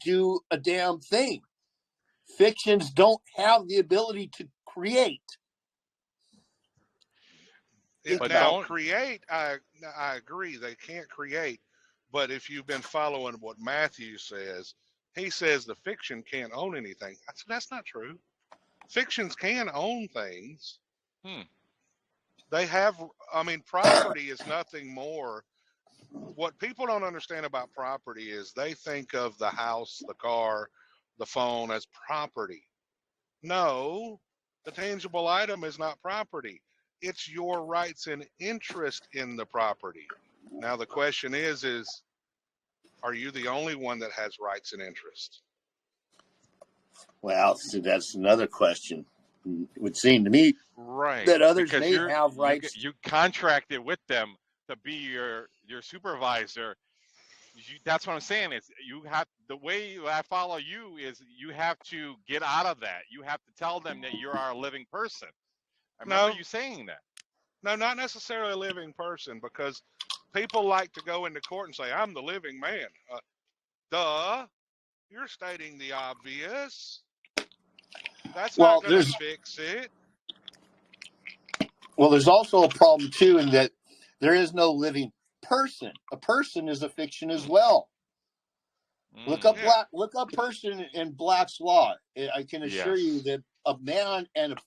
do a damn thing. Fictions don't have the ability to create. Create, I agree, they can't create. But if you've been following what Matthew says, he says the fiction can't own anything. I said, that's not true. Fictions can own things. They have, property is nothing more. What people don't understand about property is they think of the house, the car, the phone as property. No, the tangible item is not property. It's your rights and interest in the property. Now the question is are you the only one that has rights and interest? Well, so that's another question. It would seem to me that others may have rights. You contracted with them to be your supervisor. That's what I'm saying. Is you have the way I follow you is you have to get out of that. You have to tell them that you are a living person. I remember you saying that. No, not necessarily a living person, because people like to go into court and say, I'm the living man. Duh. You're stating the obvious. That's not going to fix it. Well, there's also a problem, too, in that there is no living person. A person is a fiction as well. Look up person in Black's Law. I can assure you that a man and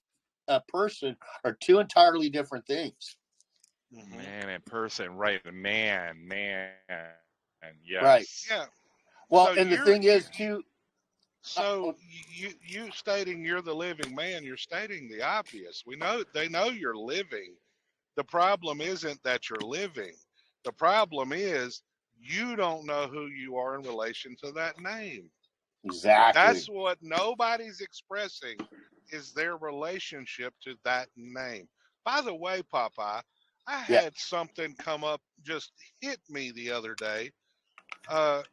a person are two entirely different things. Man and person, right? Man, and yes. Right. Yeah. Well, so and the thing is, too. So you stating you're the living man, you're stating the obvious. They know you're living. The problem isn't that you're living. The problem is you don't know who you are in relation to that name. Exactly. That's what nobody's expressing, is their relationship to that name. By the way, Popeye, I had something come up, just hit me the other day, a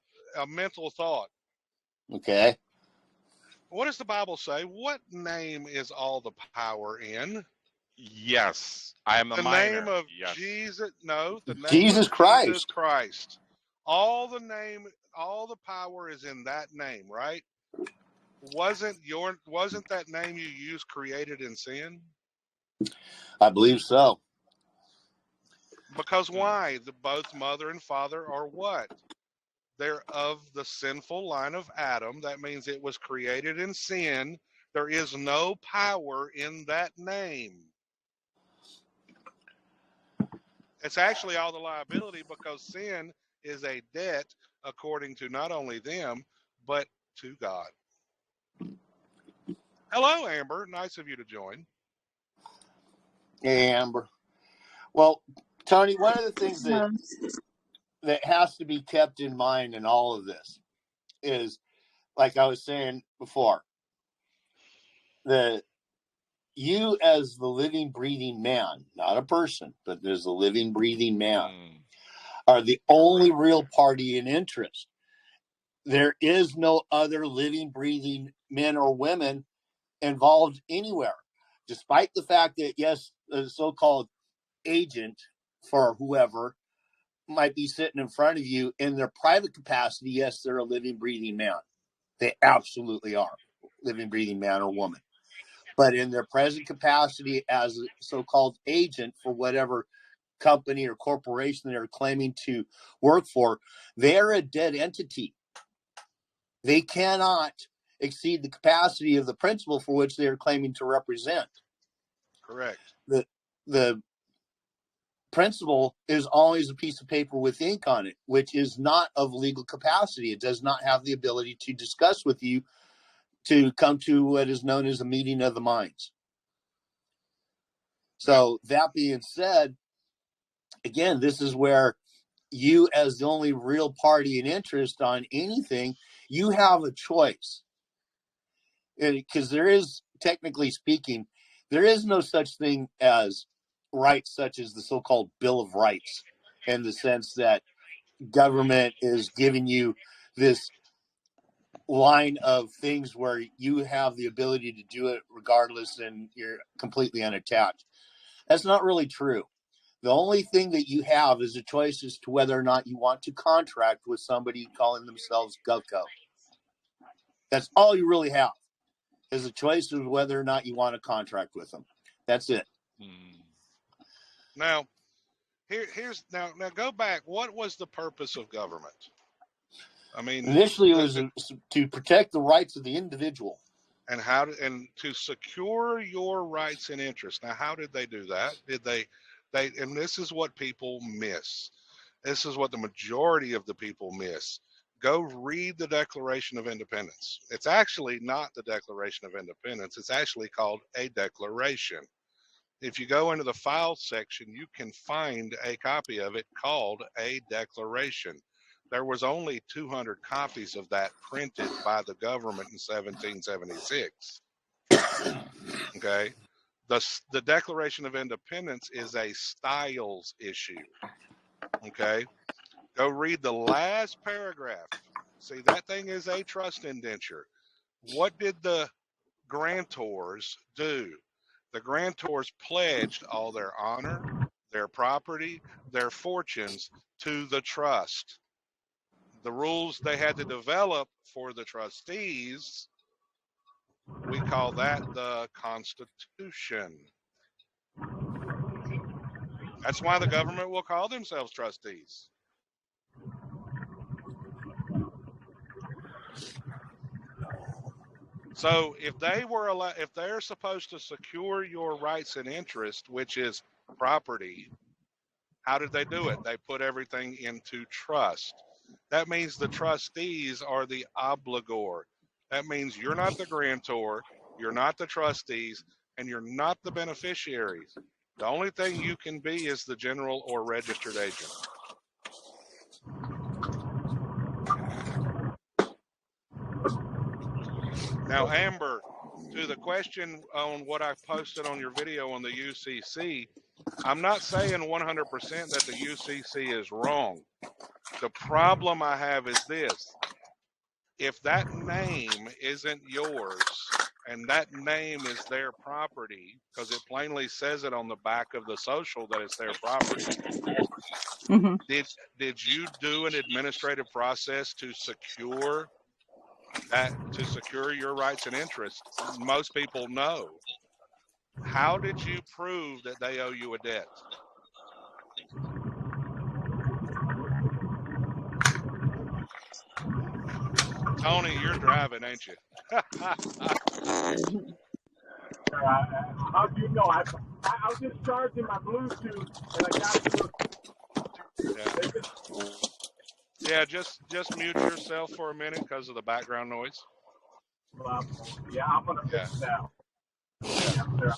mental thought. Okay. What does the Bible say? What name is all the power in? Yes, I am a the minor. Name of yes. Jesus. No, the name Jesus of Christ. Jesus Christ. All the power is in that name, right? Wasn't that name you used created in sin? I believe so. Because why? Both mother and father are what? They're of the sinful line of Adam. That means it was created in sin. There is no power in that name. It's actually all the liability, because sin is a debt according to not only them, but to God. Hello, Amber. Nice of you to join. Hey, Amber. Well, Tony, one of the things that has to be kept in mind in all of this is, like I was saying before, that you as the living, breathing man, not a person, but there's a living, breathing man, are the only real party in interest. There is no other living, breathing men or women involved anywhere, despite the fact that, yes, the so-called agent for whoever might be sitting in front of you in their private capacity. Yes, they're a living, breathing man. They absolutely are living, breathing man or woman. But in their present capacity as a so-called agent for whatever company or corporation they're claiming to work for, they're a dead entity. They cannot exceed the capacity of the principle for which they are claiming to represent. Correct. The principle is always a piece of paper with ink on it, which is not of legal capacity. It does not have the ability to discuss with you to come to what is known as a meeting of the minds. So that being said, again, this is where you, as the only real party in interest on anything, you have a choice. Because there is, technically speaking, there is no such thing as rights such as the so-called Bill of Rights, in the sense that government is giving you this line of things where you have the ability to do it regardless and you're completely unattached. That's not really true. The only thing that you have is a choice as to whether or not you want to contract with somebody calling themselves GovCo. That's all you really have, is a choice of whether or not you want to contract with them. That's it. Now, here's now go back. What was the purpose of government? I mean, initially it was to protect the rights of the individual. And to secure your rights and interests. Now, how did they do that? And this is what people miss. This is what the majority of the people miss. Go read the Declaration of Independence. It's actually not the Declaration of Independence. It's actually called a declaration. If you go into the file section, you can find a copy of it called a declaration. There was only 200 copies of that printed by the government in 1776. Okay. The Declaration of Independence is a styles issue. Okay. Go read the last paragraph. See, that thing is a trust indenture. What did the grantors do? The grantors pledged all their honor, their property, their fortunes to the trust. The rules they had to develop for the trustees, we call that the Constitution. That's why the government will call themselves trustees. So if they're supposed to secure your rights and interest, which is property, how did they do it? They put everything into trust. That means the trustees are the obligor. That means you're not the grantor, you're not the trustees, and you're not the beneficiaries. The only thing you can be is the general or registered agent. Now, Amber, to the question on what I posted on your video on the UCC, I'm not saying 100% that the UCC is wrong. The problem I have is this. If that name isn't yours and that name is their property, because it plainly says it on the back of the social that it's their property, did you do an administrative process to secure your rights and interests? Most people know. How did you prove that they owe you a debt? Tony, you're driving, ain't you? How do you know? I was just charging my Bluetooth and I got to. Yeah, just mute yourself for a minute because of the background noise. Yeah, I'm gonna fix it now. Yeah.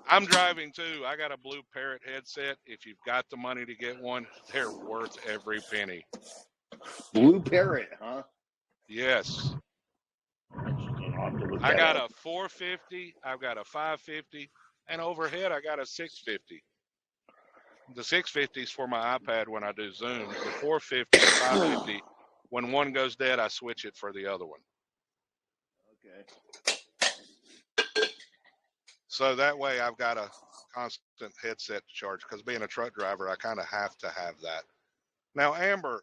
I'm driving too. I got a Blue Parrot headset. If you've got the money to get one, they're worth every penny. Blue Parrot, huh? Yes. I got a 450, I've got a 550, and overhead I got a 650. The 650 is for my iPad when I do Zoom. The 450 and 550, when one goes dead, I switch it for the other one. Okay. So that way I've got a constant headset to charge, because being a truck driver, I kind of have to have that. Now, Amber,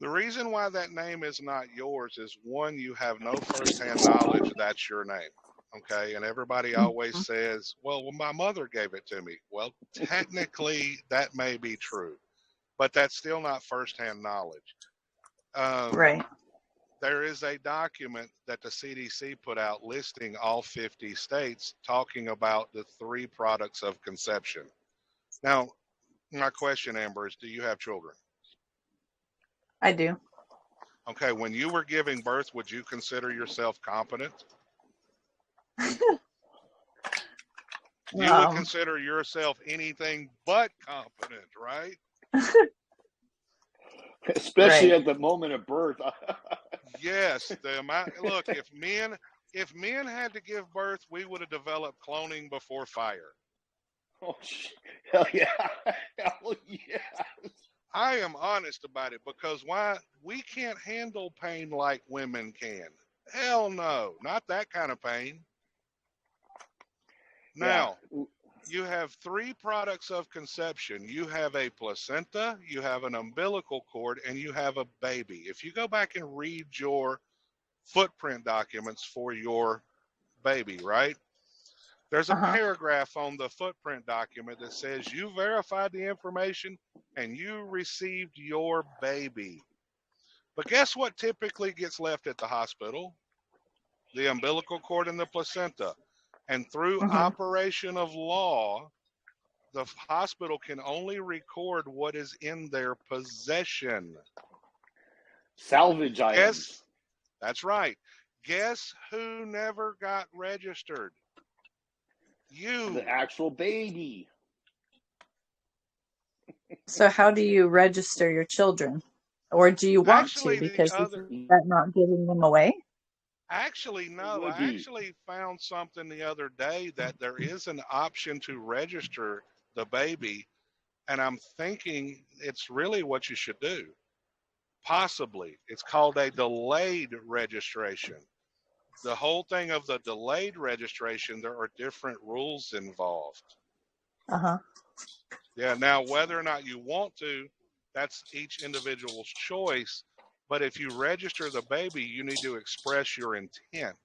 the reason why that name is not yours is, one, you have no firsthand knowledge that's your name. Okay. And everybody always says, well, my mother gave it to me. Well, technically that may be true, but that's still not firsthand knowledge. Right. There is a document that the CDC put out listing all 50 states, talking about the 3 products of conception. Now, my question, Amber, is do you have children? I do. Okay, when you were giving birth, would you consider yourself competent? You would consider yourself anything but competent, right? Especially at the moment of birth. Yes. Look, if men had to give birth, we would have developed cloning before fire. Oh, hell yeah. Hell yeah. I am honest about it, because why? We can't handle pain like women can. Hell no, not that kind of pain. Now, you have 3 products of conception. You have a placenta, you have an umbilical cord, and you have a baby. If you go back and read your footprint documents for your baby, right? There's a paragraph on the footprint document that says you verified the information and you received your baby. But guess what typically gets left at the hospital? The umbilical cord and the placenta. And through operation of law, the hospital can only record what is in their possession. Salvage items. That's right. Guess who never got registered? You. The actual baby. So how do you register your children? Or do you want to, because that not giving them away? Actually, no. I actually found something the other day that there is an option to register the baby, and I'm thinking it's really what you should do. Possibly. It's called a delayed registration. The whole thing of the delayed registration, there are different rules involved. Yeah, now whether or not you want to, that's each individual's choice. But if you register the baby, you need to express your intent.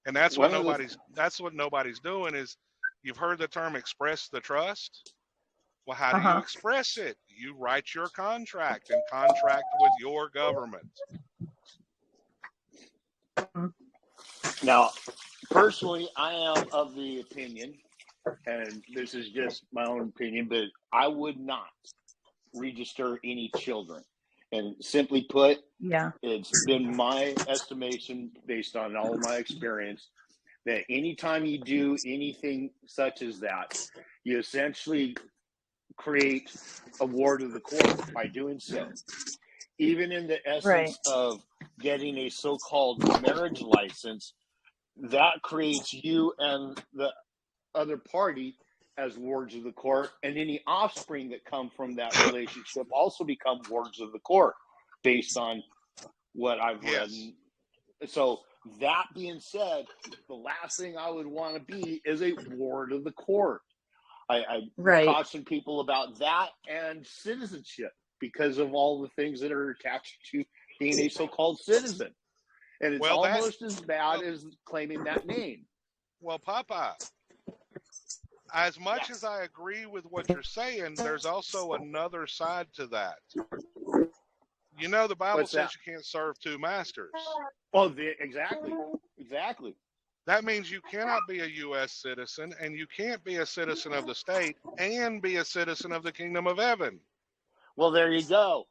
And that's what nobody's doing is, you've heard the term express the trust. Well, how do you express it? You write your contract and contract with your government. Now, personally, I am of the opinion, and this is just my own opinion, but I would not register any children. And simply put, it's been my estimation based on all of my experience that anytime you do anything such as that, you essentially create a ward of the court by doing so. Even in the essence of getting a so-called marriage license, that creates you and the other party as wards of the court, and any offspring that come from that relationship also become wards of the court based on what I've read. So that being said, the last thing I would want to be is a ward of the court. I caution people about that and citizenship because of all the things that are attached to being a so-called citizen. And it's almost as bad as claiming that name. Well, Papa, as much as I agree with what you're saying, there's also another side to that. You know, the Bible says you can't serve two masters. Oh, exactly. That means you cannot be a U.S. citizen, and you can't be a citizen of the state and be a citizen of the kingdom of heaven. Well, there you go.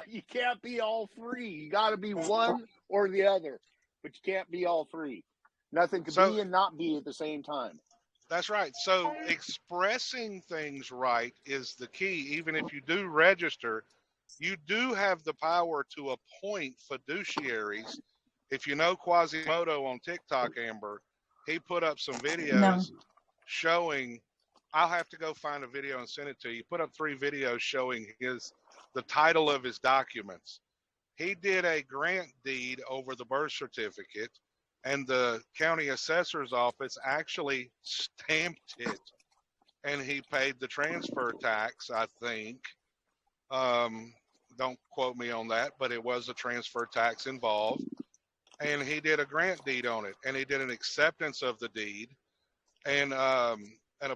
You can't be all three. You got to be one or the other, but you can't be all three. Nothing can be and not be at the same time. That's right. So expressing things right is the key. Even if you do register, you do have the power to appoint fiduciaries. If you know Quasimodo on TikTok, Amber, he put up some videos showing, I'll have to go find a video and send it to you. He put up 3 videos showing the title of his documents. He did a grant deed over the birth certificate, and the county assessor's office actually stamped it, and he paid the transfer tax, I think. Don't quote me on that, but it was a transfer tax involved. And he did a grant deed on it, and he did an acceptance of the deed, and a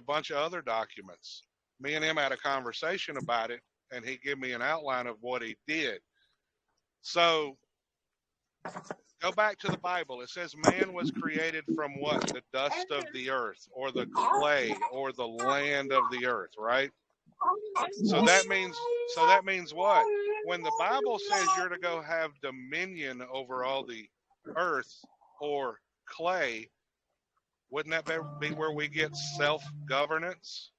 bunch of other documents. Me and him had a conversation about it, and he gave me an outline of what he did. So go back to the Bible. It says man was created from what? The dust of the earth, or the clay, or the land of the earth, right? So that means what? When the Bible says you're to go have dominion over all the earth or clay, wouldn't that be where we get self-governance?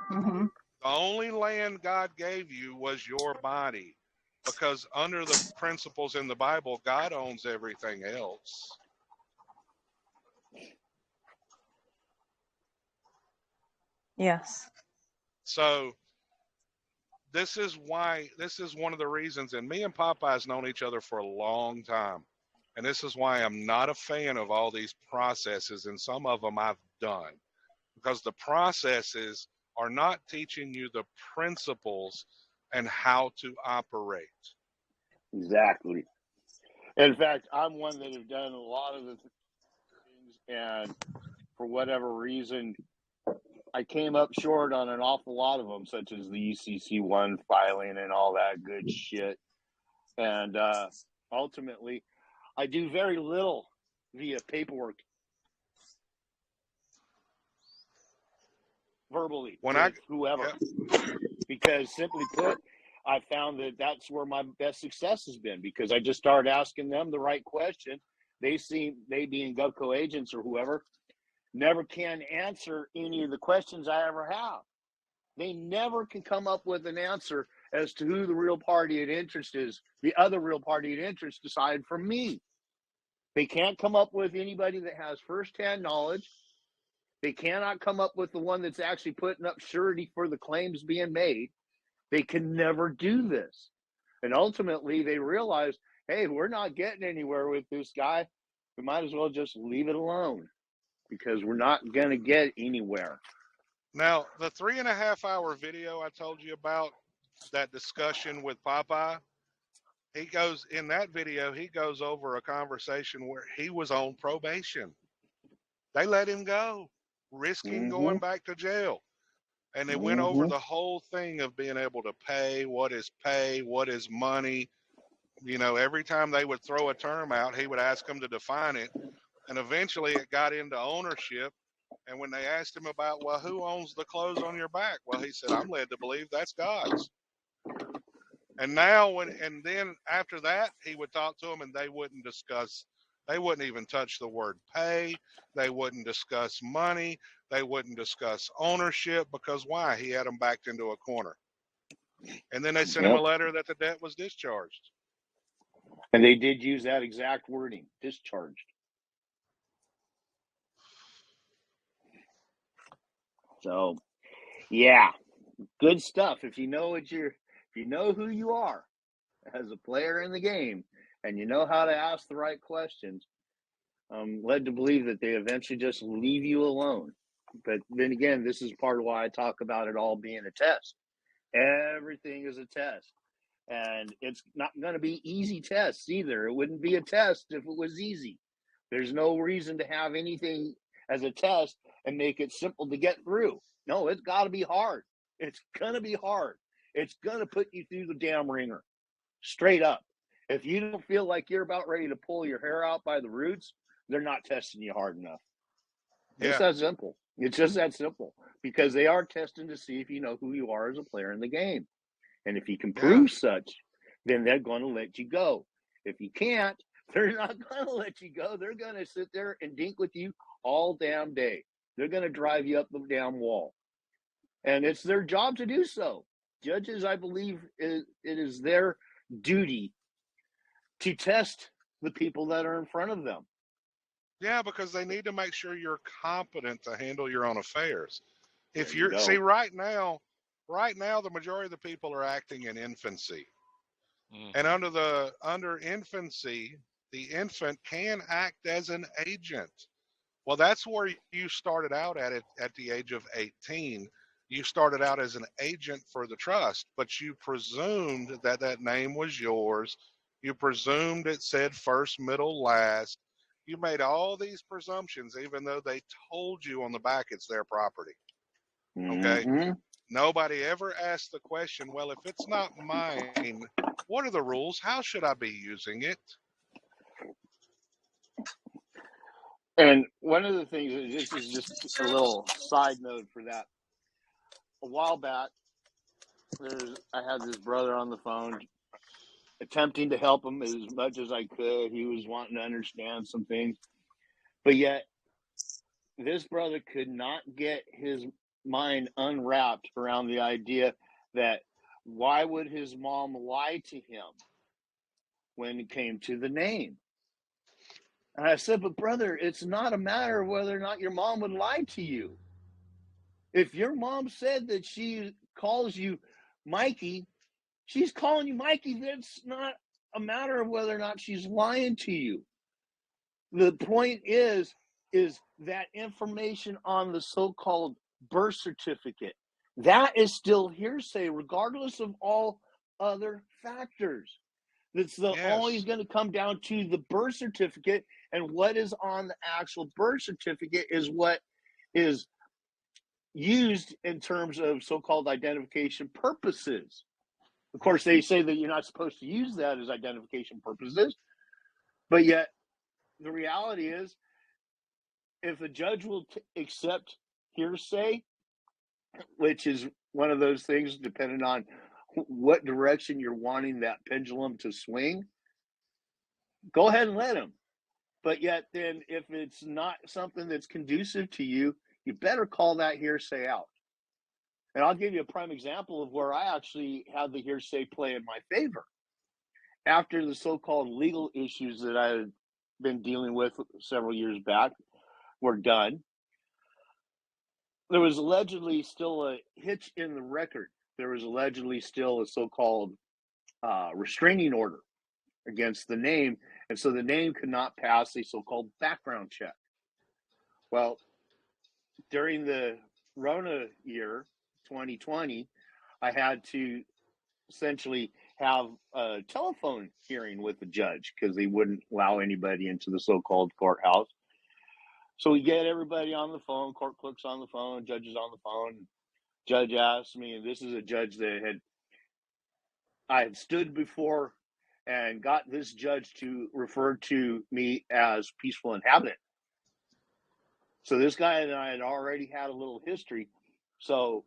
The only land God gave you was your body, because under the principles in the Bible, God owns everything else. Yes. So this is one of the reasons, and me and Popeye's known each other for a long time. And this is why I'm not a fan of all these processes, and some of them I've done, because the processes are not teaching you the principles and how to operate. Exactly. In fact, I'm one that have done a lot of the things, and for whatever reason, I came up short on an awful lot of them, such as the UCC1 filing and all that good shit. And ultimately, I do very little via paperwork, verbally, whoever. Because simply put, I found that that's where my best success has been, because I just started asking them the right question. They being GovCo agents or whoever, never can answer any of the questions I ever have. They never can come up with an answer as to who the real party of interest is, the other real party of interest aside from me. They can't come up with anybody that has firsthand knowledge. They cannot come up with the one that's actually putting up surety for the claims being made. They can never do this. And ultimately, they realize, hey, we're not getting anywhere with this guy. We might as well just leave it alone, because we're not going to get anywhere. Now, the 3.5-hour video I told you about, that discussion with Popeye, in that video, he goes over a conversation where he was on probation. They let him go, risking going back to jail. And they went over the whole thing of being able to pay, what is money. You know, every time they would throw a term out, he would ask them to define it. And eventually it got into ownership. And when they asked him about, well, who owns the clothes on your back? Well, he said, I'm led to believe that's God's. And now, and then after that, he would talk to them, and they wouldn't even touch the word pay. They wouldn't discuss money. They wouldn't discuss ownership, because why? He had them backed into a corner. And then they sent him a letter that the debt was discharged. And they did use that exact wording, discharged. So, yeah, good stuff. If you know who you are as a player in the game, and you know how to ask the right questions, I'm led to believe that they eventually just leave you alone. But then again, this is part of why I talk about it all being a test. Everything is a test. And it's not going to be easy tests either. It wouldn't be a test if it was easy. There's no reason to have anything as a test and make it simple to get through. No, it's got to be hard. It's going to be hard. It's going to put you through the damn ringer. Straight up. If you don't feel like you're about ready to pull your hair out by the roots, they're not testing you hard enough. It's that simple. It's just that simple. Because they are testing to see if you know who you are as a player in the game. And if you can prove such, then they're going to let you go. If you can't, they're not going to let you go. They're going to sit there and dink with you all damn day. They're going to drive you up the damn wall. And it's their job to do so. Judges, I believe, it is their duty to test the people that are in front of them. Yeah, because they need to make sure you're competent to handle your own affairs. If you're right now, the majority of the people are acting in infancy. And under infancy, the infant can act as an agent. Well, that's where you started out at the age of 18. You started out as an agent for the trust, but you presumed that name was yours. You presumed it said first, middle, last. You made all these presumptions, even though they told you on the back it's their property. Okay? Nobody ever asked the question, well, if it's not mine, what are the rules? How should I be using it? And one of the things, this is just a little side note for that. A while back, I had this brother on the phone attempting to help him as much as I could. He was wanting to understand some things. But yet, this brother could not get his mind unwrapped around the idea that why would his mom lie to him when it came to the name? And I said, but brother, it's not a matter of whether or not your mom would lie to you. If your mom said that she calls you Mikey, she's calling you Mikey. That's not a matter of whether or not she's lying to you. The point is that information on the so-called birth certificate, that is still hearsay, regardless of all other factors. That's always going to come down to the birth certificate, and what is on the actual birth certificate is what is used in terms of so-called identification purposes. Of course, they say that you're not supposed to use that as identification purposes, but yet the reality is, if a judge will accept hearsay, which is one of those things depending on what direction you're wanting that pendulum to swing, go ahead and let him. But yet then, if it's not something that's conducive to you, you better call that hearsay out. And I'll give you a prime example of where I actually had the hearsay play in my favor. After the so-called legal issues that I had been dealing with several years back were done, there was allegedly still a hitch in the record. There was allegedly still a so-called restraining order against the name, and so the name could not pass a so-called background check. Well, during the Rona year, 2020, I had to essentially have a telephone hearing with the judge because they wouldn't allow anybody into the so-called courthouse. So we get everybody on the phone, court clerk's on the phone, judge is on the phone. Judge asked me, and this is a judge that I had stood before and got this judge to refer to me as peaceful inhabitant. So this guy and I had already had a little history. So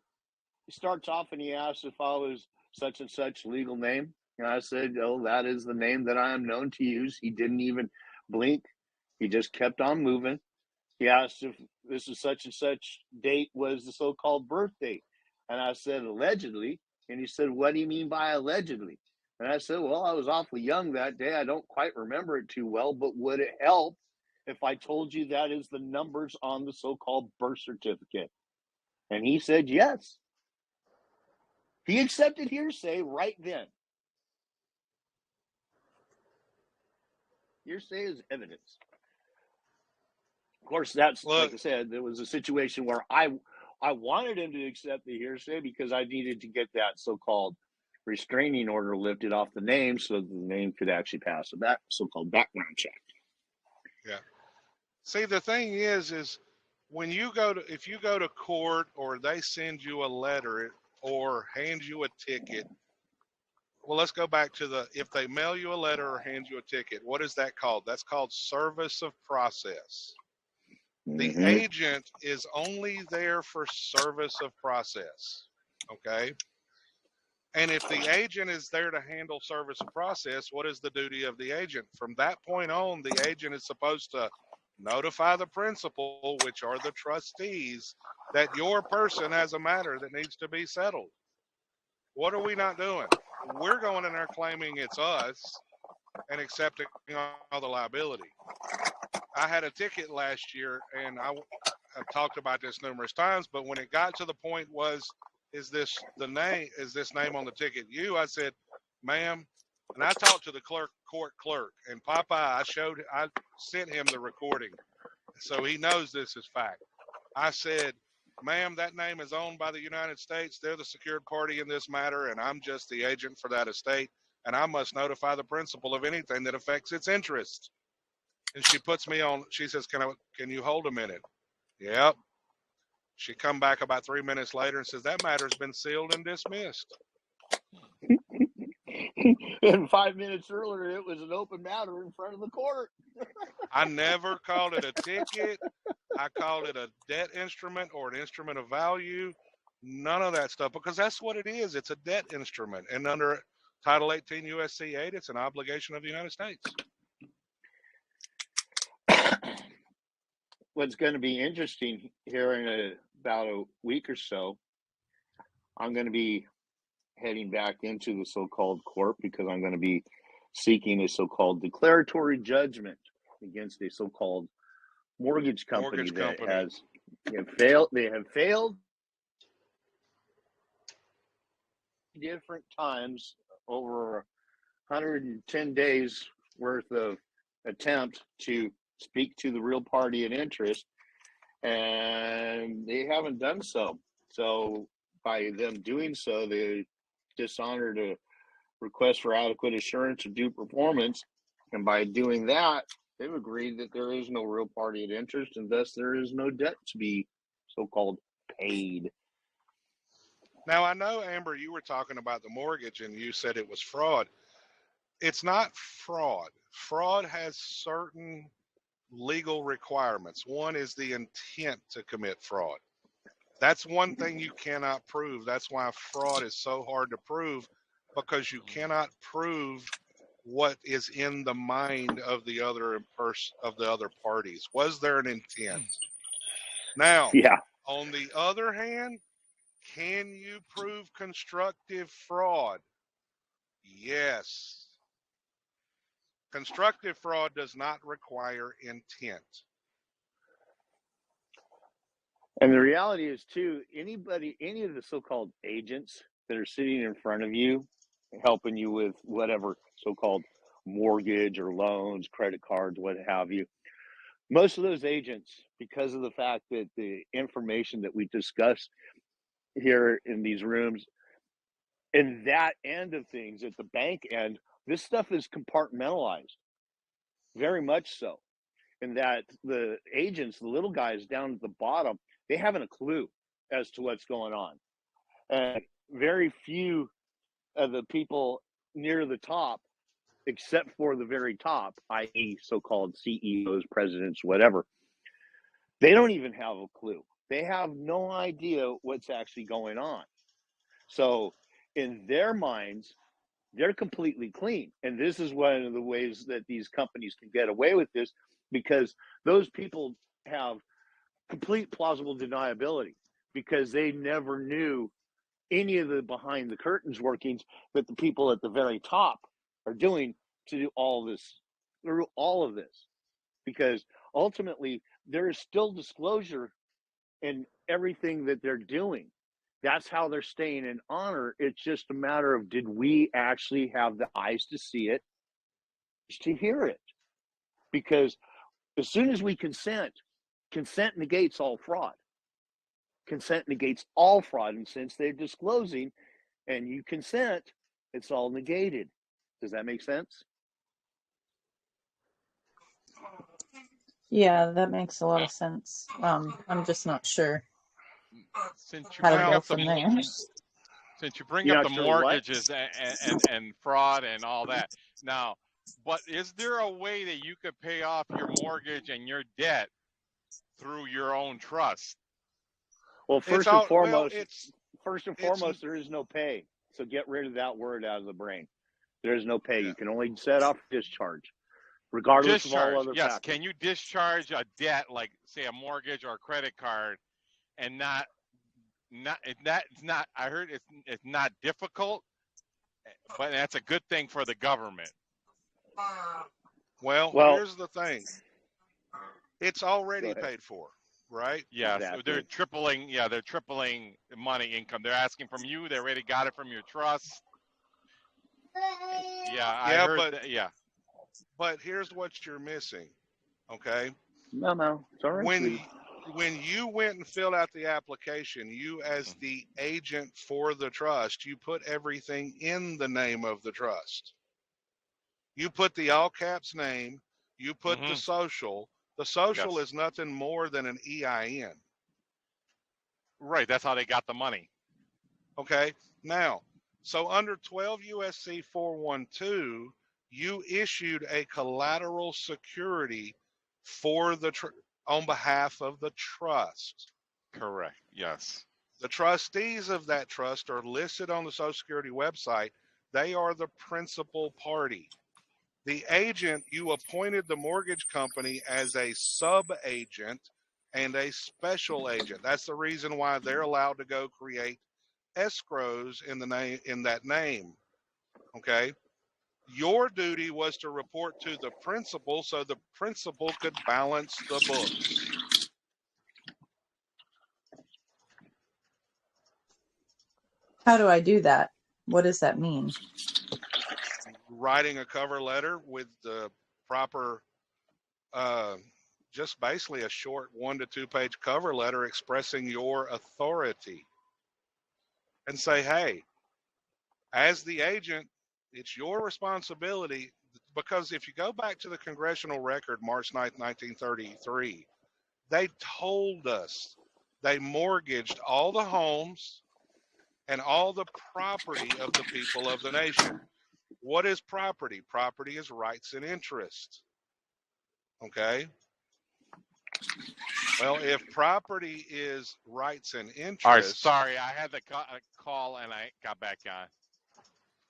he starts off and he asks if I was such and such legal name. And I said, oh, that is the name that I am known to use. He didn't even blink. He just kept on moving. He asked if this is such and such date was the so-called birth date. And I said, allegedly. And he said, what do you mean by allegedly? And I said, well, I was awfully young that day. I don't quite remember it too well, but would it help if I told you that is the numbers on the so-called birth certificate? And he said, yes. He accepted hearsay right then. Hearsay is evidence. Of course, that's, like I said, there was a situation where I wanted him to accept the hearsay because I needed to get that so-called restraining order lifted off the name so the name could actually pass a so-called background check. Yeah. See, the thing is when if you go to court or they send you a letter or hand you a ticket, well, let's go back to if they mail you a letter or hand you a ticket, what is that called? That's called service of process. The agent is only there for service of process, okay? And if the agent is there to handle service of process, what is the duty of the agent? From that point on, the agent is supposed to notify the principal, which are the trustees, that your person has a matter that needs to be settled. What are we not doing? We're going in there claiming it's us and accepting all the liability. I had a ticket last year, and I've talked about this numerous times, but when it got to the point is this name on the ticket you? I said, ma'am, and I talked to the court clerk, and I sent him the recording, so he knows this is fact. I said, ma'am, that name is owned by the United States. They're the secured party in this matter, and I'm just the agent for that estate, and I must notify the principal of anything that affects its interest. And she puts me on, she says, can you hold a minute? Yep. She come back about 3 minutes later and says, that matter's been sealed and dismissed. And 5 minutes earlier, it was an open matter in front of the court. I never called it a ticket. I called it a debt instrument or an instrument of value. None of that stuff, because that's what it is. It's a debt instrument. And under Title 18 U.S.C. 8, it's an obligation of the United States. What's going to be interesting here in about a week or so, I'm going to be heading back into the so-called court because I'm going to be seeking a so-called declaratory judgment against a so-called mortgage company that has failed. They have failed different times over 110 days worth of attempt to speak to the real party in interest, and they haven't done so. So by them doing so, they dishonored request for adequate assurance of due performance. And by doing that, they've agreed that there is no real party of interest, and thus there is no debt to be so-called paid. Now, I know, Amber, you were talking about the mortgage and you said it was fraud. It's not fraud. Fraud has certain legal requirements. One is the intent to commit fraud. That's one thing you cannot prove. That's why fraud is so hard to prove, because you cannot prove what is in the mind of the other parties. Was there an intent? Now, yeah. On the other hand, can you prove constructive fraud? Yes. Constructive fraud does not require intent. And the reality is, too, any of the so-called agents that are sitting in front of you, helping you with whatever so-called mortgage or loans, credit cards, what have you, most of those agents, because of the fact that the information that we discuss here in these rooms, and that end of things, at the bank end, this stuff is compartmentalized, very much so. And that the agents, the little guys down at the bottom, they haven't a clue as to what's going on. And very few of the people near the top, except for the very top, i.e. so-called CEOs, presidents, whatever, they don't even have a clue. They have no idea what's actually going on. So in their minds, they're completely clean. And this is one of the ways that these companies can get away with this, because those people have complete plausible deniability, because they never knew any of the behind the curtains workings that the people at the very top are doing to do all of this. Because ultimately, there is still disclosure in everything that they're doing. That's how they're staying in honor. It's just a matter of, did we actually have the eyes to see it, to hear it? Because as soon as we consent negates all fraud. Consent negates all fraud. And since they're disclosing and you consent, it's all negated. Does that make sense? Yeah, that makes a lot of sense. I'm just not sure Since you how to bring go up from there. since you bring You're up not the sure what? mortgages and fraud and all that, now, but is there a way that you could pay off your mortgage and your debt through your own trust? Well, first and foremost, it's there is no pay. So get rid of that word out of the brain. There is no pay. Yeah. You can only set off discharge, regardless of all other Yes. factors. Can you discharge a debt, like say a mortgage or a credit card, and not? It's not. I heard it's not difficult, but that's a good thing for the government. Well, here's the thing. It's already paid for, right? Yes, Exactly. they're tripling. Yeah, they're tripling money income. They're asking from you. They already got it from your trust. Yeah, I heard that. Yeah. But here's what you're missing, okay? No, it's all right. When you went and filled out the application, you as the agent for the trust, you put everything in the name of the trust. You put the all caps name, you put the social. The social is nothing more than an EIN. Right, that's how they got the money. Okay, now, so under 12 U.S.C. 412, you issued a collateral security for the on behalf of the trust. Correct. Yes. The trustees of that trust are listed on the Social Security website. They are the principal party. The agent, you appointed the mortgage company as a sub-agent and a special agent. That's the reason why they're allowed to go create escrows in that name. Okay? Your duty was to report to the principal so the principal could balance the books. How do I do that? What does that mean? Writing a cover letter with the proper, just basically a short 1 to 2 page cover letter expressing your authority. And say, hey, as the agent, It's your responsibility, because if you go back to the congressional record, March 9th, 1933, they told us they mortgaged all the homes and all the property of the people of the nation. What is property? Property is rights and interests. Okay? Well, if property is rights and interests... All right, sorry, I had the call and I got back on.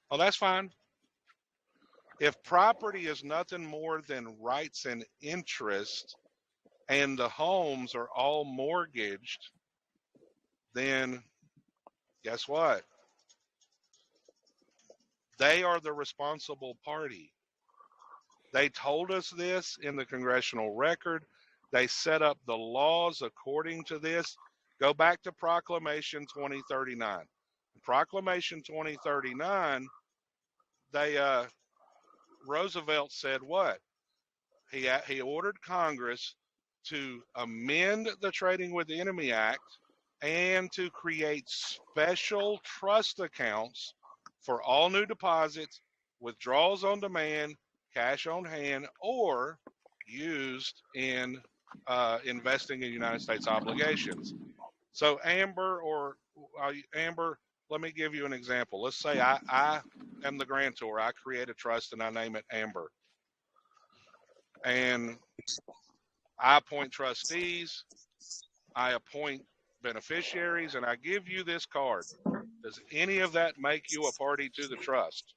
Oh, that's fine. If property is nothing more than rights and interests, and the homes are all mortgaged, then guess what? They are the responsible party. They told us this in the congressional record. They set up the laws according to this. Go back to Proclamation 2039. Proclamation 2039, Roosevelt said what? He ordered Congress to amend the Trading with the Enemy Act and to create special trust accounts for all new deposits, withdrawals on demand, cash on hand, or used in investing in United States obligations. So Amber, let me give you an example. Let's say I am the grantor. I create a trust and I name it Amber. And I appoint trustees, I appoint beneficiaries, and I give you this card. Does any of that make you a party to the trust?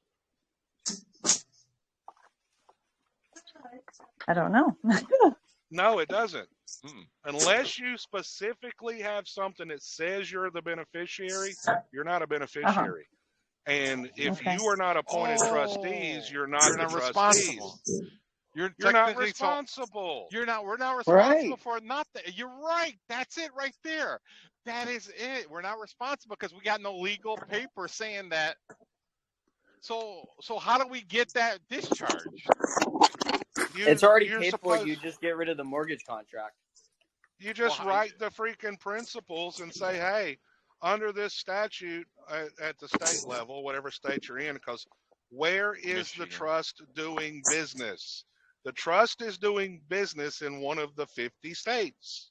I don't know. No, it doesn't. Unless you specifically have something that says you're the beneficiary, you're not a beneficiary. And if you are not appointed trustees, you're not responsible. You're not responsible. We're not responsible for nothing. You're right. That's it right there. That is it. We're not responsible because we got no legal paper saying that. So how do we get that discharged? It's already paid for. You just get rid of the mortgage contract. You just write the freaking principles and say, hey, under this statute at the state level, whatever state you're in, because where is the trust doing business? The trust is doing business in one of the 50 states.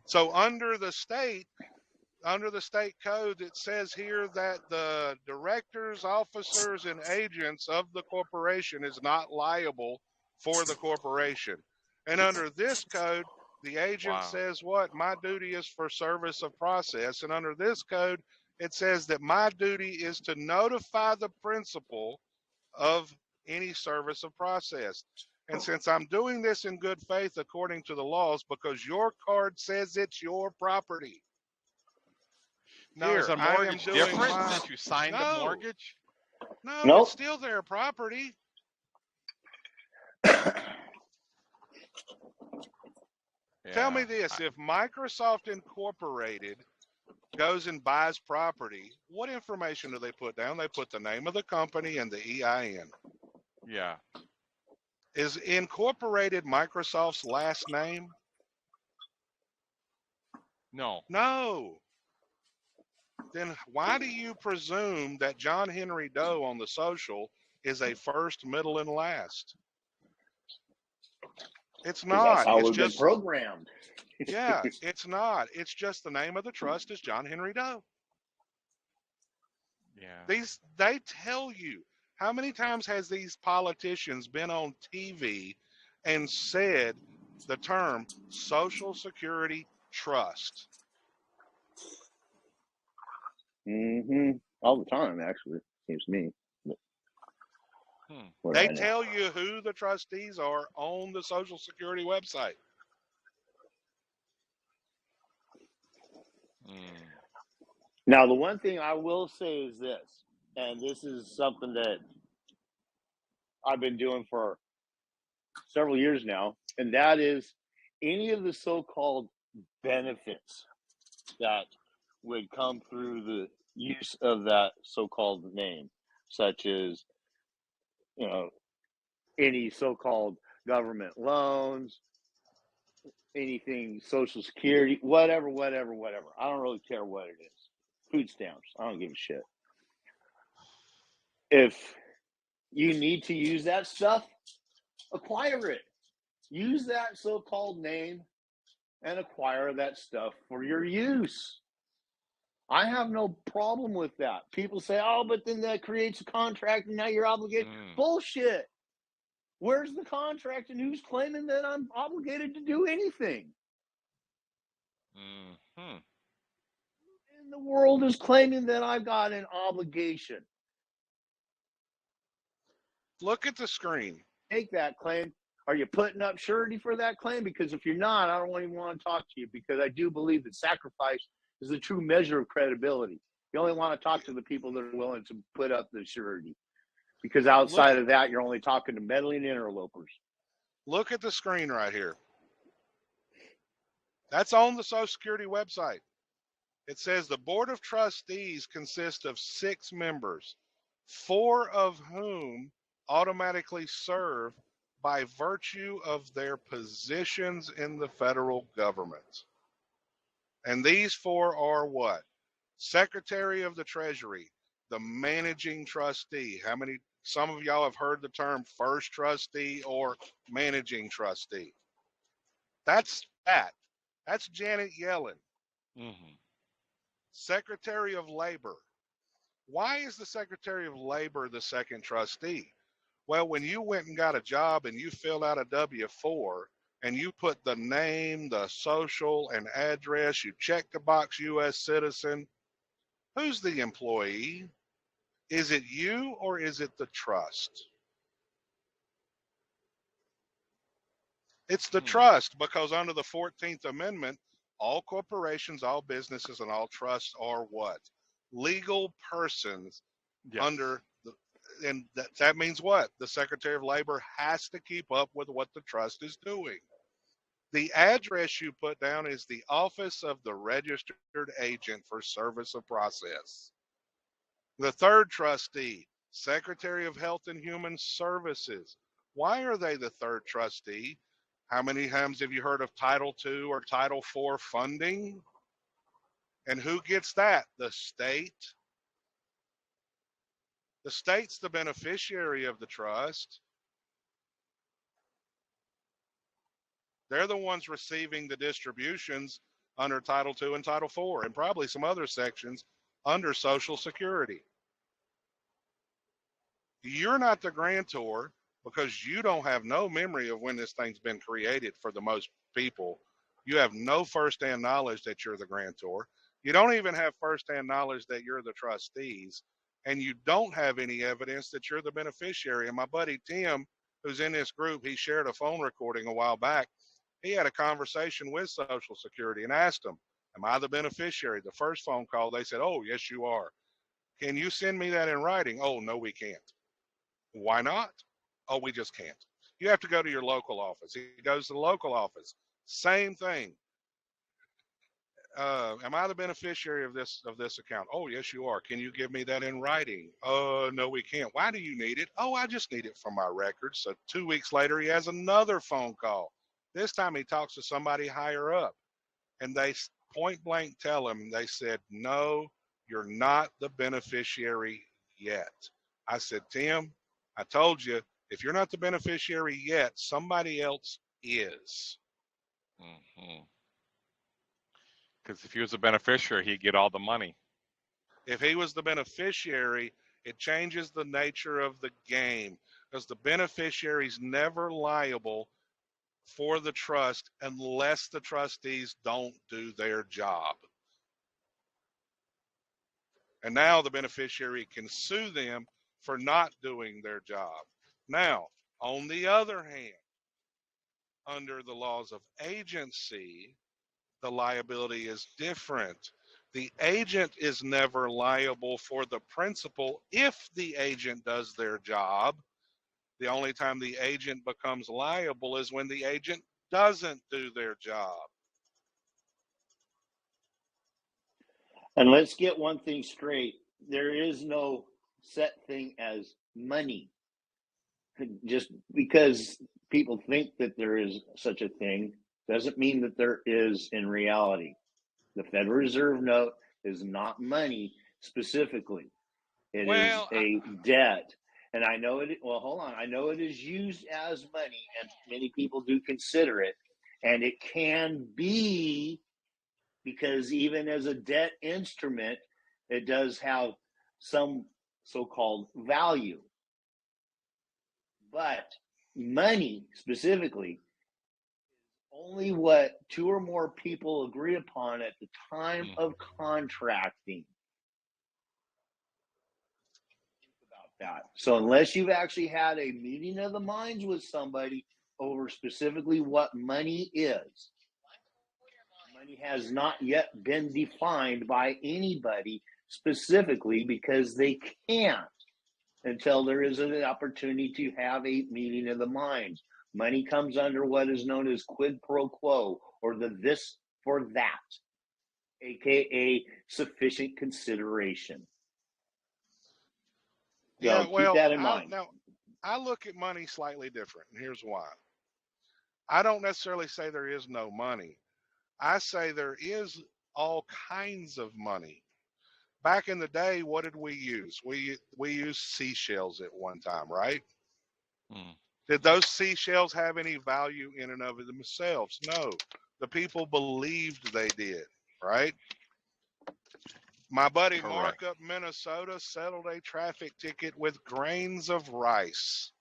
So under the state code, it says here that the directors, officers, and agents of the corporation is not liable for the corporation. And under this code, the agent says what? My duty is for service of process. And under this code, it says that my duty is to notify the principal of any service of process. And since I'm doing this in good faith according to the laws, because your card says it's your property. Now, is a mortgage different since you signed the mortgage? No, it's still their property. Tell me this, if Microsoft Incorporated goes and buys property, what information do they put down? They put the name of the company and the EIN. Yeah. Is Incorporated Microsoft's last name? No. No. Then why do you presume that John Henry Doe on the social is a first, middle, and last? It's not. That's how it's we've just been programmed. Yeah, it's not. It's just the name of the trust is John Henry Doe. Yeah. They tell you. How many times has these politicians been on TV and said the term Social Security Trust? All the time, actually, seems to me. They tell you who the trustees are on the Social Security website. Now, the one thing I will say is this, and this is something that I've been doing for several years now, and that is any of the so-called benefits that would come through the use of that so-called name, such as, any so-called government loans, anything, Social Security, whatever. I don't really care what it is. Food stamps, I don't give a shit. If you need to use that stuff, acquire it. Use that so-called name and acquire that stuff for your use. I have no problem with that. People say, oh, but then that creates a contract and now you're obligated. Bullshit. Where's the contract and who's claiming that I'm obligated to do anything? Who in the world is claiming that I've got an obligation? Look at the screen. Take that claim. Are you putting up surety for that claim? Because if you're not, I don't even want to talk to you, because I do believe that sacrifice is the true measure of credibility. You only want to talk to the people that are willing to put up the surety, because outside of that, you're only talking to meddling interlopers. Look at the screen right here. That's on the Social Security website. It says the Board of Trustees consists of 6 members, 4 of whom automatically serve by virtue of their positions in the federal government. And these 4 are what? Secretary of the Treasury, the managing trustee. Some of y'all have heard the term first trustee or managing trustee. That's that. That's Janet Yellen. Secretary of Labor. Why is the Secretary of Labor the second trustee? Well, when you went and got a job and you filled out a W-4 and you put the name, the social, and address, you check the box U.S. citizen, who's the employee? Is it you or is it the trust? It's the trust, because under the 14th Amendment, all corporations, all businesses, and all trusts are what? Legal persons. Yes. And that means what? The Secretary of Labor has to keep up with what the trust is doing. The address you put down is the Office of the Registered Agent for Service of Process. The third trustee, Secretary of Health and Human Services. Why are they the third trustee? How many times have you heard of Title II or Title IV funding? And who gets that? The state. The state's the beneficiary of the trust. They're the ones receiving the distributions under Title II and Title IV, and probably some other sections under Social Security. You're not the grantor, because you don't have no memory of when this thing's been created. For the most people, you have no firsthand knowledge that you're the grantor. You don't even have firsthand knowledge that you're the trustees, and you don't have any evidence that you're the beneficiary. And my buddy Tim, who's in this group, he shared a phone recording a while back. He had a conversation with Social Security and asked them, am I the beneficiary? The first phone call, they said, oh, yes, you are. Can you send me that in writing? Oh, no, we can't. Why not? Oh, we just can't. You have to go to your local office. He goes to the local office. Same thing. Am I the beneficiary of this account? Oh, yes, you are. Can you give me that in writing? No, we can't. Why do you need it? Oh, I just need it for my records. So 2 weeks later, he has another phone call. This time he talks to somebody higher up, and they point blank tell him, they said, no, you're not the beneficiary yet. I said, Tim, I told you, if you're not the beneficiary yet, somebody else is. Because if he was a beneficiary, he'd get all the money. If he was the beneficiary, it changes the nature of the game, because the beneficiary's never liable for the trust unless the trustees don't do their job. And now the beneficiary can sue them for not doing their job. Now, on the other hand, under the laws of agency, the liability is different. The agent is never liable for the principal if the agent does their job. The only time the agent becomes liable is when the agent doesn't do their job. And let's get one thing straight. There is no set thing as money. Just because people think that there is such a thing doesn't mean that there is in reality. The Federal Reserve note is not money specifically. It is a debt. And I know it, well, hold on. I know it is used as money, and many people do consider it. And it can be, because even as a debt instrument, it does have some so-called value. But money specifically, only what two or more people agree upon at the time of contracting. That. So unless you've actually had a meeting of the minds with somebody over specifically what money is, money has not yet been defined by anybody specifically, because they can't until there is an opportunity to have a meeting of the minds. Money comes under what is known as quid pro quo, or the this for that, aka sufficient consideration. Yeah, well, keep that in mind. Now, I look at money slightly different, and here's why. I don't necessarily say there is no money. I say there is all kinds of money. Back in the day, what did we use? We used seashells at one time, right? Did those seashells have any value in and of themselves? No. The people believed they did, right? My buddy Mark up Minnesota settled a traffic ticket with grains of rice.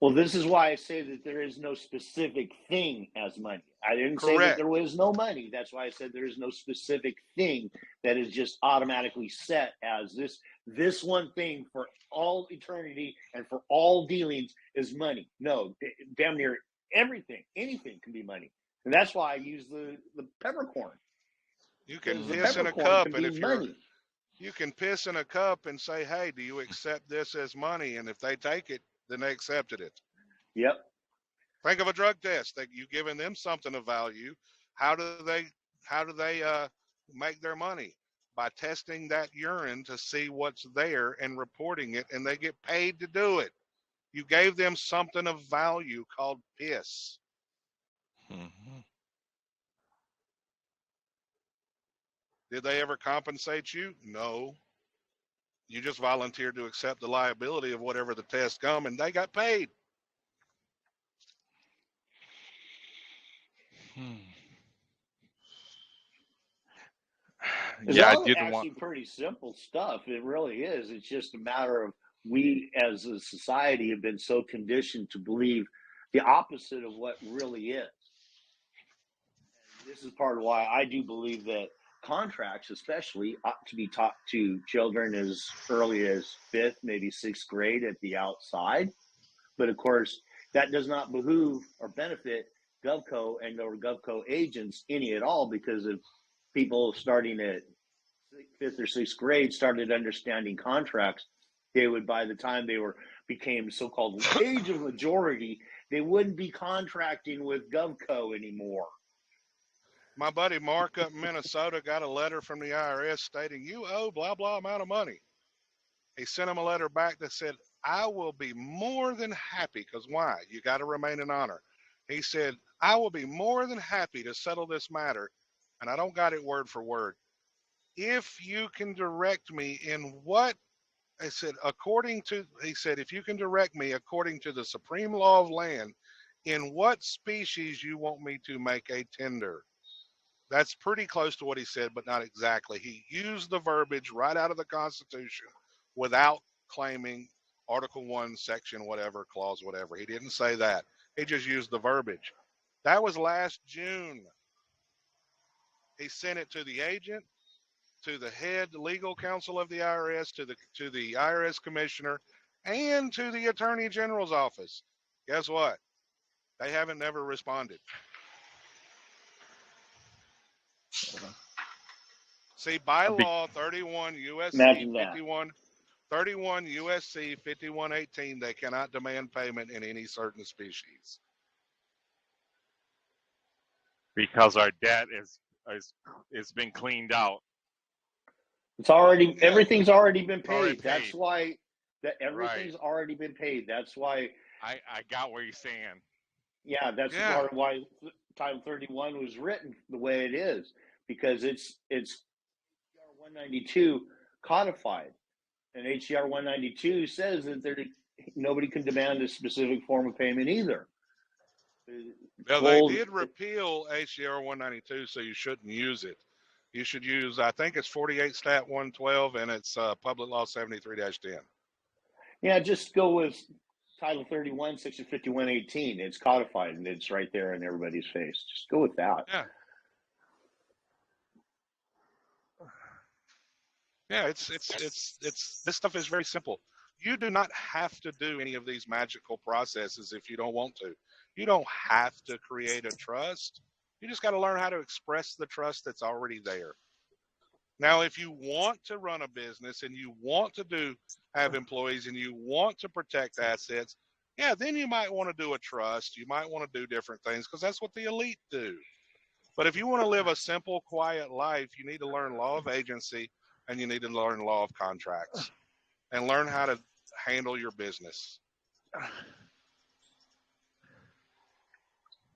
Well, this is why I say that there is no specific thing as money. I didn't say that there was no money. That's why I said there is no specific thing that is just automatically set as this one thing for all eternity and for all dealings is money. No, damn near everything, anything can be money. And that's why I use the peppercorn. You can piss in a cup, and if you can piss in a cup and say, hey, do you accept this as money? And if they take it, then they accepted it. Yep. Think of a drug test. That you giving them something of value. How do they make their money? By testing that urine to see what's there and reporting it, and they get paid to do it. You gave them something of value called piss. Did they ever compensate you? No. You just volunteered to accept the liability of whatever the test come, and they got paid. It's all actually pretty simple stuff. It really is. It's just a matter of we as a society have been so conditioned to believe the opposite of what really is. And this is part of why I do believe that contracts especially ought to be taught to children as early as 5th, maybe 6th grade at the outside. But of course, that does not behoove or benefit GovCo and or GovCo agents any at all, because of people starting at 5th or 6th grade started understanding contracts. They would, by the time they became so-called age of majority, they wouldn't be contracting with GovCo anymore. My buddy Mark up in Minnesota got a letter from the IRS stating you owe blah, blah amount of money. He sent him a letter back that said, I will be more than happy, because why? You got to remain in honor. He said, I will be more than happy to settle this matter, and I don't got it word for word, if you can direct me in what, I said, if you can direct me according to the supreme law of land, in what species you want me to make a tender. That's pretty close to what he said, but not exactly. He used the verbiage right out of the Constitution without claiming Article 1, Section whatever, Clause whatever. He didn't say that. He just used the verbiage. That was last June. He sent it to the agent, to the head legal counsel of the IRS, to the IRS commissioner, and to the Attorney General's office. Guess what? They haven't never responded. See, by law, 31 USC 5118, they cannot demand payment in any certain species. Because our debt is been cleaned out. It's already, everything's already been paid. That's why that everything's already been paid. That's why I got where you're saying. Yeah, that's part of why Title 31 was written the way it is, because it's HCR 192 codified, and HCR 192 says that they're nobody can demand a specific form of payment either. Well, they did repeal HCR 192, so you shouldn't use it. You should use, I think it's 48 Stat 112, and it's Public Law 73-10. Yeah, just go with Title 31, Section 5118. It's codified, and it's right there in everybody's face. Just go with that. Yeah. Yeah, it's this stuff is very simple. You do not have to do any of these magical processes if you don't want to. You don't have to create a trust. You just got to learn how to express the trust that's already there. Now, if you want to run a business and you want to have employees and you want to protect assets, yeah, then you might want to do a trust. You might want to do different things because that's what the elite do. But if you want to live a simple, quiet life, you need to learn law of agency and you need to learn law of contracts and learn how to handle your business.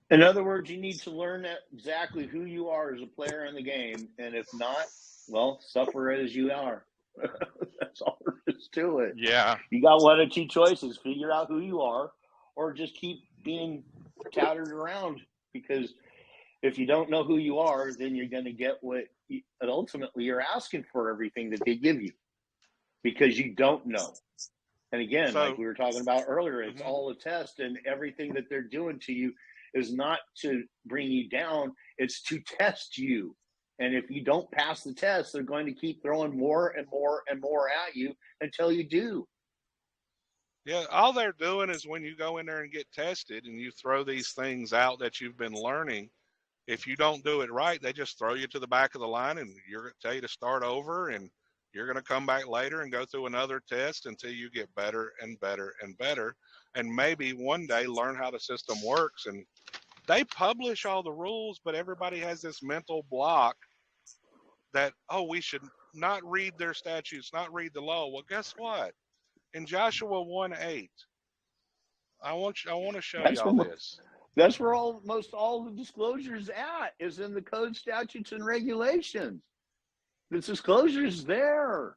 In other words, you need to learn exactly who you are as a player in the game. And if not, well, suffer as you are. That's all there is to it. Yeah. You got one of two choices. Figure out who you are or just keep being touted around. Because if you don't know who you are, then you're going to get what ultimately you're asking for everything that they give you because you don't know. And again, like we were talking about earlier, it's all a test, and everything that they're doing to you is not to bring you down. It's to test you. And if you don't pass the test, they're going to keep throwing more and more and more at you until you do. Yeah, all they're doing is when you go in there and get tested and you throw these things out that you've been learning, if you don't do it right, they just throw you to the back of the line and you're going to tell you to start over, and you're going to come back later and go through another test until you get better and better and better. And maybe one day learn how the system works. And they publish all the rules, but everybody has this mental block that, oh, we should not read their statutes, not read the law. Well, guess what? In Joshua 1:8, I want to show y'all this. That's where almost all the disclosures at is in the code, statutes, and regulations. The disclosure's there.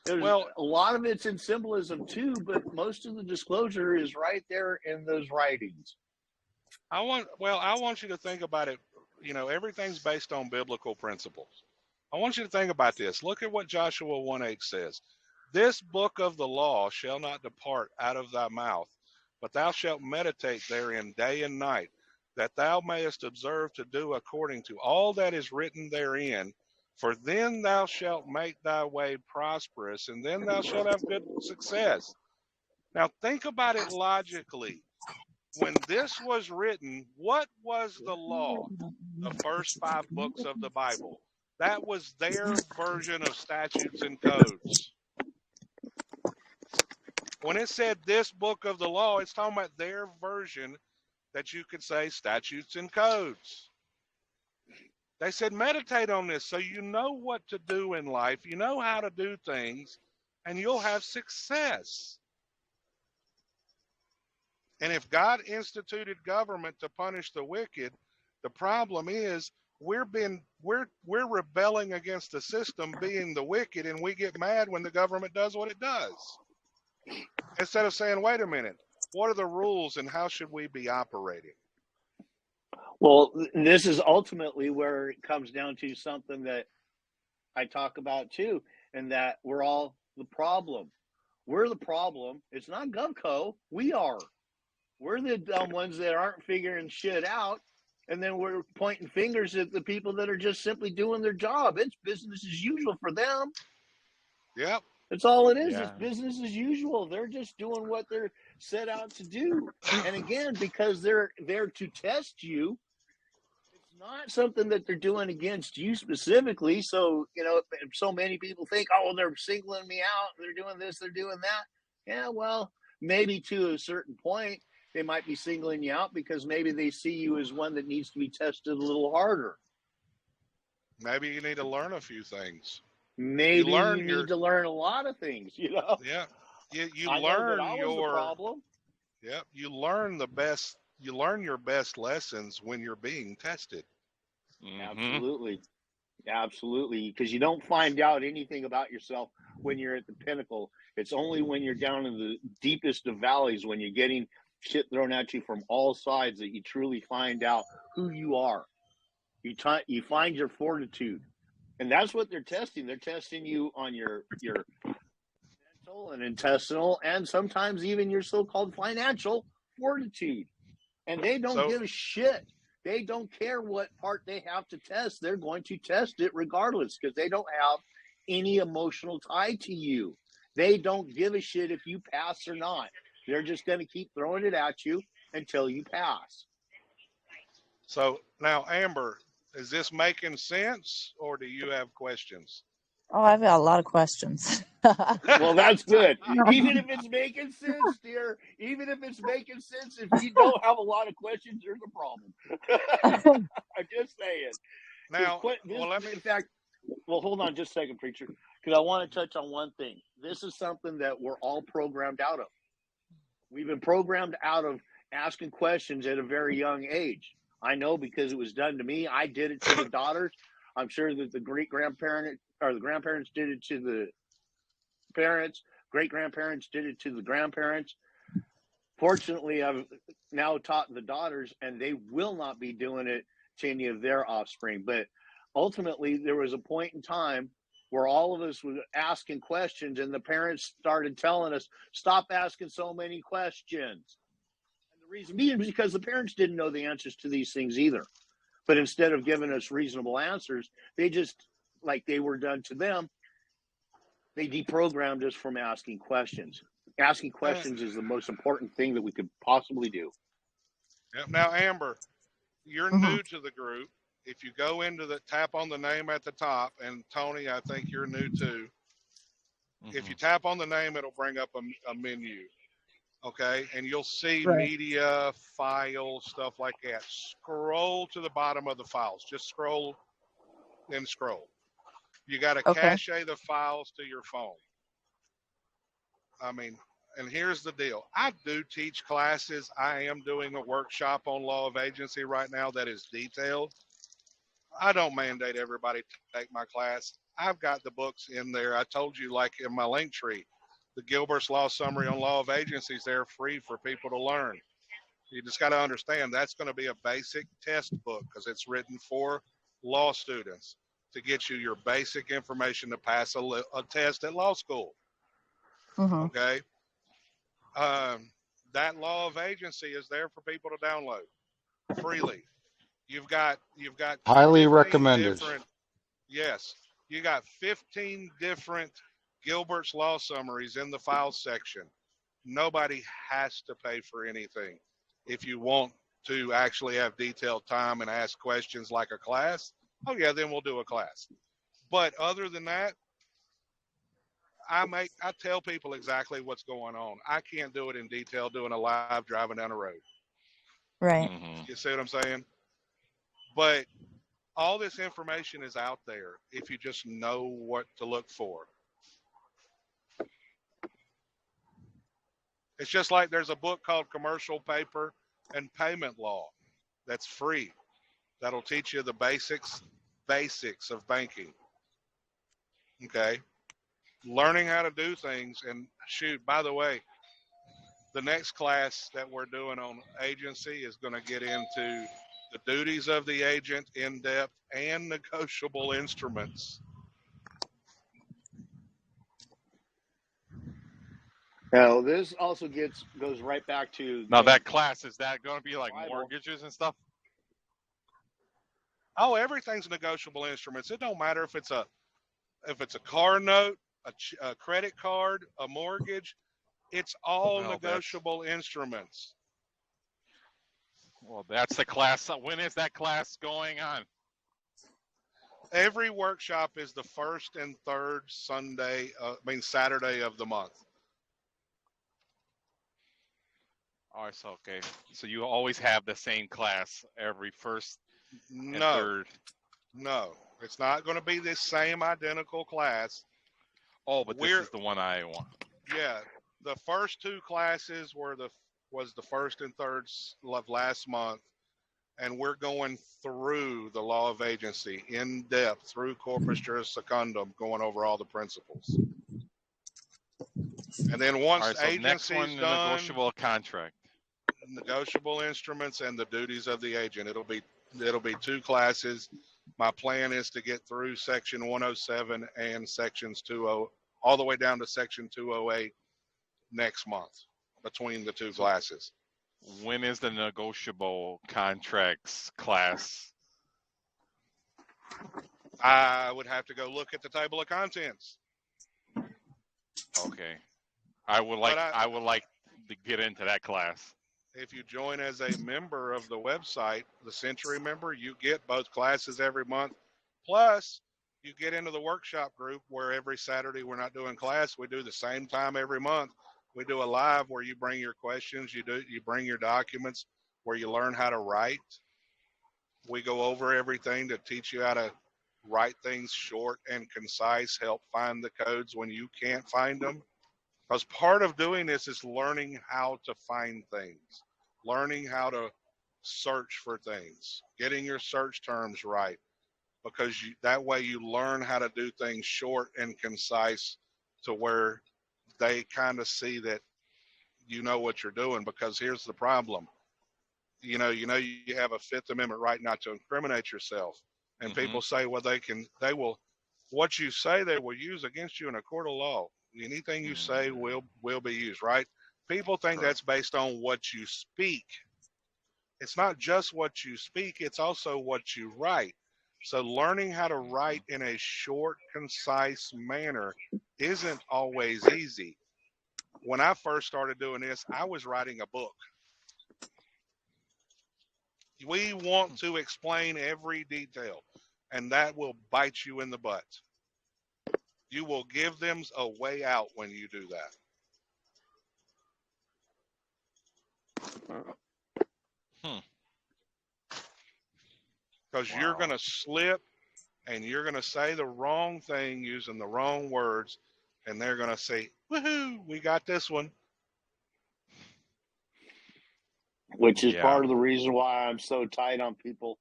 Well, a lot of it's in symbolism too, but most of the disclosure is right there in those writings. I want you to think about it. You know, everything's based on biblical principles. I want you to think about this. Look at what Joshua 1:8 says. This book of the law shall not depart out of thy mouth, but thou shalt meditate therein day and night, that thou mayest observe to do according to all that is written therein. For then thou shalt make thy way prosperous, and then thou shalt have good success. Now think about it logically. When this was written, what was the law? The first 5 books of the Bible. That was their version of statutes and codes. When it said this book of the law, it's talking about their version that you could say statutes and codes. They said meditate on this so you know what to do in life, you know how to do things, and you'll have success. And if God instituted government to punish the wicked, the problem is we're rebelling against the system being the wicked, and we get mad when the government does what it does. Instead of saying, wait a minute, what are the rules and how should we be operating? Well, this is ultimately where it comes down to something that I talk about too, and that we're all the problem. We're the problem. It's not GovCo. We are. We're the dumb ones that aren't figuring shit out, and then we're pointing fingers at the people that are just simply doing their job. It's business as usual for them. Yep. That's all it is. Yeah. It's business as usual. They're just doing what they're set out to do. And again, because they're there to test you, it's not something that they're doing against you specifically. So, you know, so many people think, oh, they're singling me out. They're doing this, they're doing that. Yeah, well, maybe to a certain point, they might be singling you out because maybe they see you as one that needs to be tested a little harder. Maybe you need to learn a few things. Maybe you need to learn a lot of things, you know? Yeah. You learn your problem. Yeah. You learn your best lessons when you're being tested. Mm-hmm. Absolutely. Absolutely. Because you don't find out anything about yourself when you're at the pinnacle. It's only when you're down in the deepest of valleys, when you're getting shit thrown at you from all sides, that you truly find out who you are. You find your fortitude, and that's what they're testing. They're testing you on your mental and intestinal, and sometimes even your so-called financial fortitude. And they don't give a shit. They don't care what part they have to test. They're going to test it regardless, because they don't have any emotional tie to you. They don't give a shit if you pass or not. They're just going to keep throwing it at you until you pass. So now, Amber, is this making sense, or do you have questions? Oh, I've got a lot of questions. Well, that's good. Even if it's making sense, dear, even if it's making sense, if you don't have a lot of questions, there's a problem. I'm just saying. Now, hold on just a second, preacher, because I want to touch on one thing. This is something that we're all programmed out of. We've been programmed out of asking questions at a very young age. I know, because it was done to me. I did it to the daughters. I'm sure that the great-grandparent or the grandparents did it to the parents. Great-grandparents did it to the grandparents. Fortunately, I've now taught the daughters, and they will not be doing it to any of their offspring. But ultimately, there was a point in time where all of us were asking questions, and the parents started telling us, stop asking so many questions. And the reason being is because the parents didn't know the answers to these things either. But instead of giving us reasonable answers, they just, like they were done to them, they deprogrammed us from asking questions. Asking questions is the most important thing that we could possibly do. Now, Amber, you're new to the group. If you go into tap on the name at the top, and Tony, I think you're new too. If you tap on the name, it'll bring up a menu. Okay, and you'll see media, files, stuff like that. Scroll to the bottom of the files. Just scroll and scroll. You got to cache the files to your phone. I mean, and here's the deal. I do teach classes. I am doing a workshop on law of agency right now that is detailed. I don't mandate everybody to take my class. I've got the books in there. I told you, like in my link tree, the Gilbert's Law Summary on Law of Agencies, they're free for people to learn. You just got to understand that's going to be a basic test book, because it's written for law students to get you your basic information to pass a test at law school. Okay. That Law of Agency is there for people to download freely. You've got highly recommended. Yes, you got 15 different Gilbert's Law Summaries in the files section. Nobody has to pay for anything. If you want to actually have detailed time and ask questions like a class, oh yeah, then we'll do a class. But other than that, I tell people exactly what's going on. I can't do it in detail doing a live driving down the road. Right. You see what I'm saying? But all this information is out there if you just know what to look for. It's just like there's a book called Commercial Paper and Payment Law that's free. That'll teach you the basics of banking. Okay? Learning how to do things. And shoot, by the way, the next class that we're doing on agency is going to get into the duties of the agent in depth and negotiable instruments. Now, this also goes right back to... Now, that class, is that going to be like mortgages and stuff? Oh, everything's negotiable instruments. It don't matter if it's a car note, a credit card, a mortgage. It's all negotiable instruments. Well, that's the class. When is that class going on? Every workshop is the first and third Saturday of the month. Oh, it's okay. So you always have the same class every first and third? No, it's not going to be this same identical class. Oh, but this is the one I want. Yeah, the first two classes was the first and third of last month, and we're going through the law of agency in depth through corpus juris secundum, going over all the principles. And then once All right, so next one, agency's the done, negotiable contract. negotiable instruments and the duties of the agent. It'll be 2 classes. My plan is to get through section 107 and sections 20 all the way down to section 208 next month between the 2 classes. When is the negotiable contracts class? I would have to go look at the table of contents. Okay. I would like to get into that class. If you join as a member of the website, the Century member, you get both classes every month. Plus, you get into the workshop group where every Saturday we're not doing class. We do the same time every month. We do a live where you bring your questions, you bring your documents, where you learn how to write. We go over everything to teach you how to write things short and concise, help find the codes when you can't find them. Because part of doing this is learning how to find things, learning how to search for things, getting your search terms right, because that way you learn how to do things short and concise to where they kind of see that you know what you're doing. Because here's the problem. You have a Fifth Amendment right not to incriminate yourself. And people say, well, what you say they will use against you in a court of law. Anything you say will be used, right? People think that's based on what you speak. It's not just what you speak, it's also what you write. So learning how to write in a short, concise manner isn't always easy. When I first started doing this, I was writing a book. We want to explain every detail, and that will bite you in the butt. You will give them a way out when you do that. Because you're going to slip and you're going to say the wrong thing using the wrong words, and they're going to say, woohoo, we got this one. Which is part of the reason why I'm so tight on people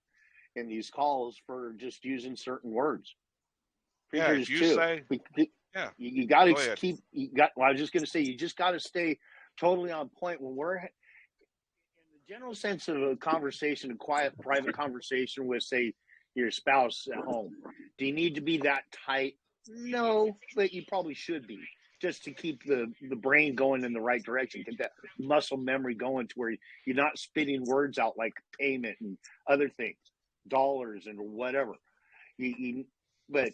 in these calls for just using certain words. Preachers you got to keep. I was just going to say, you just got to stay totally on point when we're in the general sense of a conversation, a quiet, private conversation with, say, your spouse at home. Do you need to be that tight? No, but you probably should be, just to keep the brain going in the right direction, get that muscle memory going to where you're not spitting words out like payment and other things, dollars and whatever. But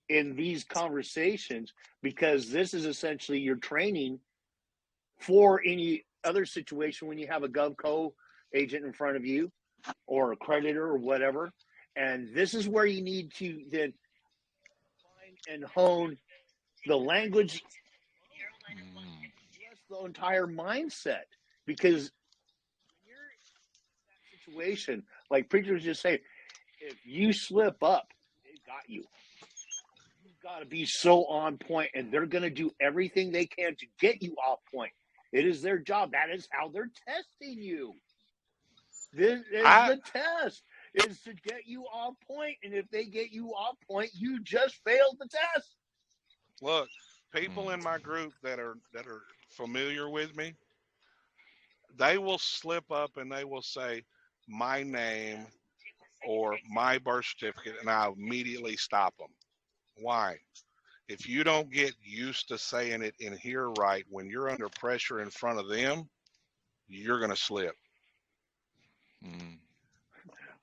in these conversations, because this is essentially your training for any other situation when you have a GovCo agent in front of you or a creditor or whatever. And this is where you need to then find and hone the language, the entire mindset. Because when you're in that situation, like preachers just say, if you slip up, they've got you. You've got to be so on point, and they're going to do everything they can to get you off point. It is their job. That is how they're testing you. This is the test, is to get you off point. And if they get you off point, you just failed the test. Look, people in my group that are familiar with me, they will slip up and they will say my name or my birth certificate, and I immediately stop them. Why? If you don't get used to saying it in here right, when you're under pressure in front of them, you're going to slip.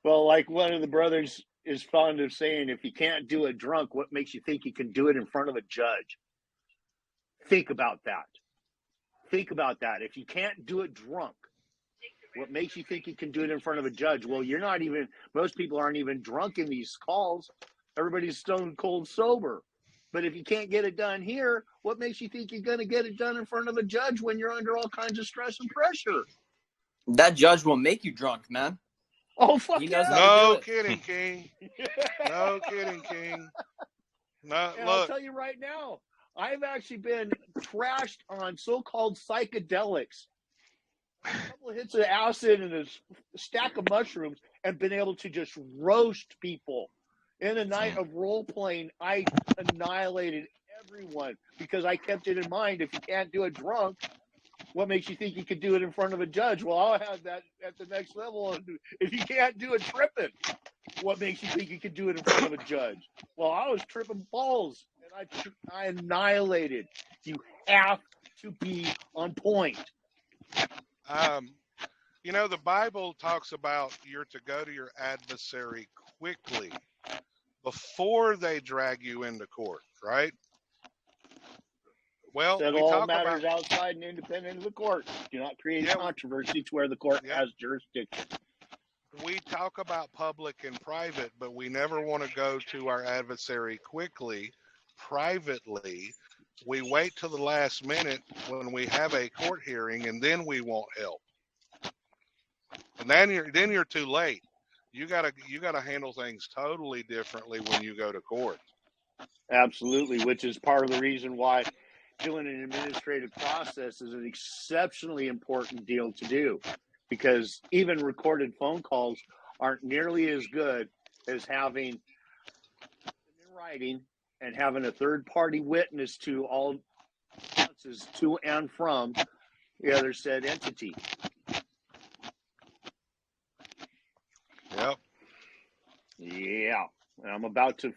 Well, like one of the brothers is fond of saying, if you can't do it drunk, what makes you think you can do it in front of a judge? Think about that. Think about that. If you can't do it drunk, what makes you think you can do it in front of a judge? Well, most people aren't even drunk in these calls. Everybody's stone cold sober. But if you can't get it done here, what makes you think you're going to get it done in front of a judge when you're under all kinds of stress and pressure? That judge will make you drunk, man. Oh, fuck he knows yeah. No kidding, King. No kidding, King. No, and look. I'll tell you right now, I've actually been trashed on so-called psychedelics. A couple of hits of acid and a stack of mushrooms, and been able to just roast people. In a night of role-playing, I annihilated everyone, because I kept it in mind. If you can't do it drunk, what makes you think you could do it in front of a judge? Well, I'll have that at the next level. If you can't do it tripping, what makes you think you could do it in front of a judge? Well, I was tripping balls, and I annihilated. You have to be on point. You know, the Bible talks about you're to go to your adversary quickly before they drag you into court, right? Well, Settle we all talk matters about outside and independent of the court. Do not create controversy to where the court has jurisdiction. We talk about public and private, but we never want to go to our adversary quickly, privately. We wait till the last minute when we have a court hearing, and then we want help. And then you're too late. You gotta handle things totally differently when you go to court. Absolutely, which is part of the reason why doing an administrative process is an exceptionally important deal to do, because even recorded phone calls aren't nearly as good as having in writing and having a third-party witness to all responses to and from the other said entity. Yep. Yeah, and I'm about to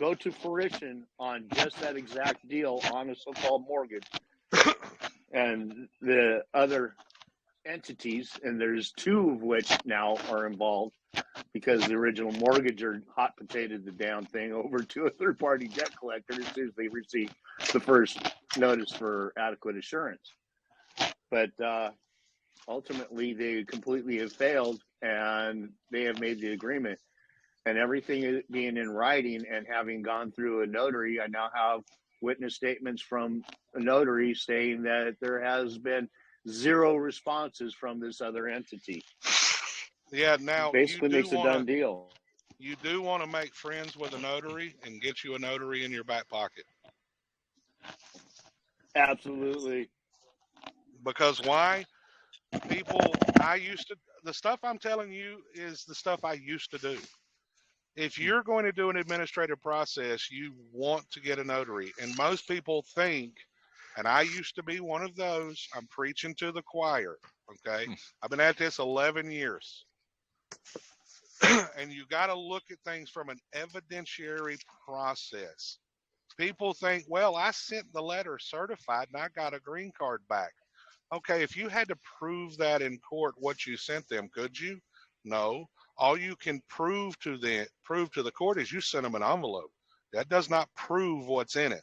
go to fruition on just that exact deal on a so-called mortgage and the other entities, and there's two of which now are involved because the original mortgager hot potatoed the damn thing over to a third-party debt collector as soon as they received the first notice for adequate assurance. But ultimately, they completely have failed, and they have made the agreement. And everything being in writing and having gone through a notary, I now have witness statements from a notary saying that there has been 0 responses from this other entity. Yeah, now basically makes a done deal. You do want to make friends with a notary and get you a notary in your back pocket. Absolutely. Because why? The stuff I'm telling you is the stuff I used to do. If you're going to do an administrative process, you want to get a notary. And most people think, and I used to be one of those, I'm preaching to the choir, okay? I've been at this 11 years. And you got to look at things from an evidentiary process. People think, well, I sent the letter certified and I got a green card back. Okay, if you had to prove that in court what you sent them, could you? No. All you can prove to the court is you sent them an envelope. That does not prove what's in it.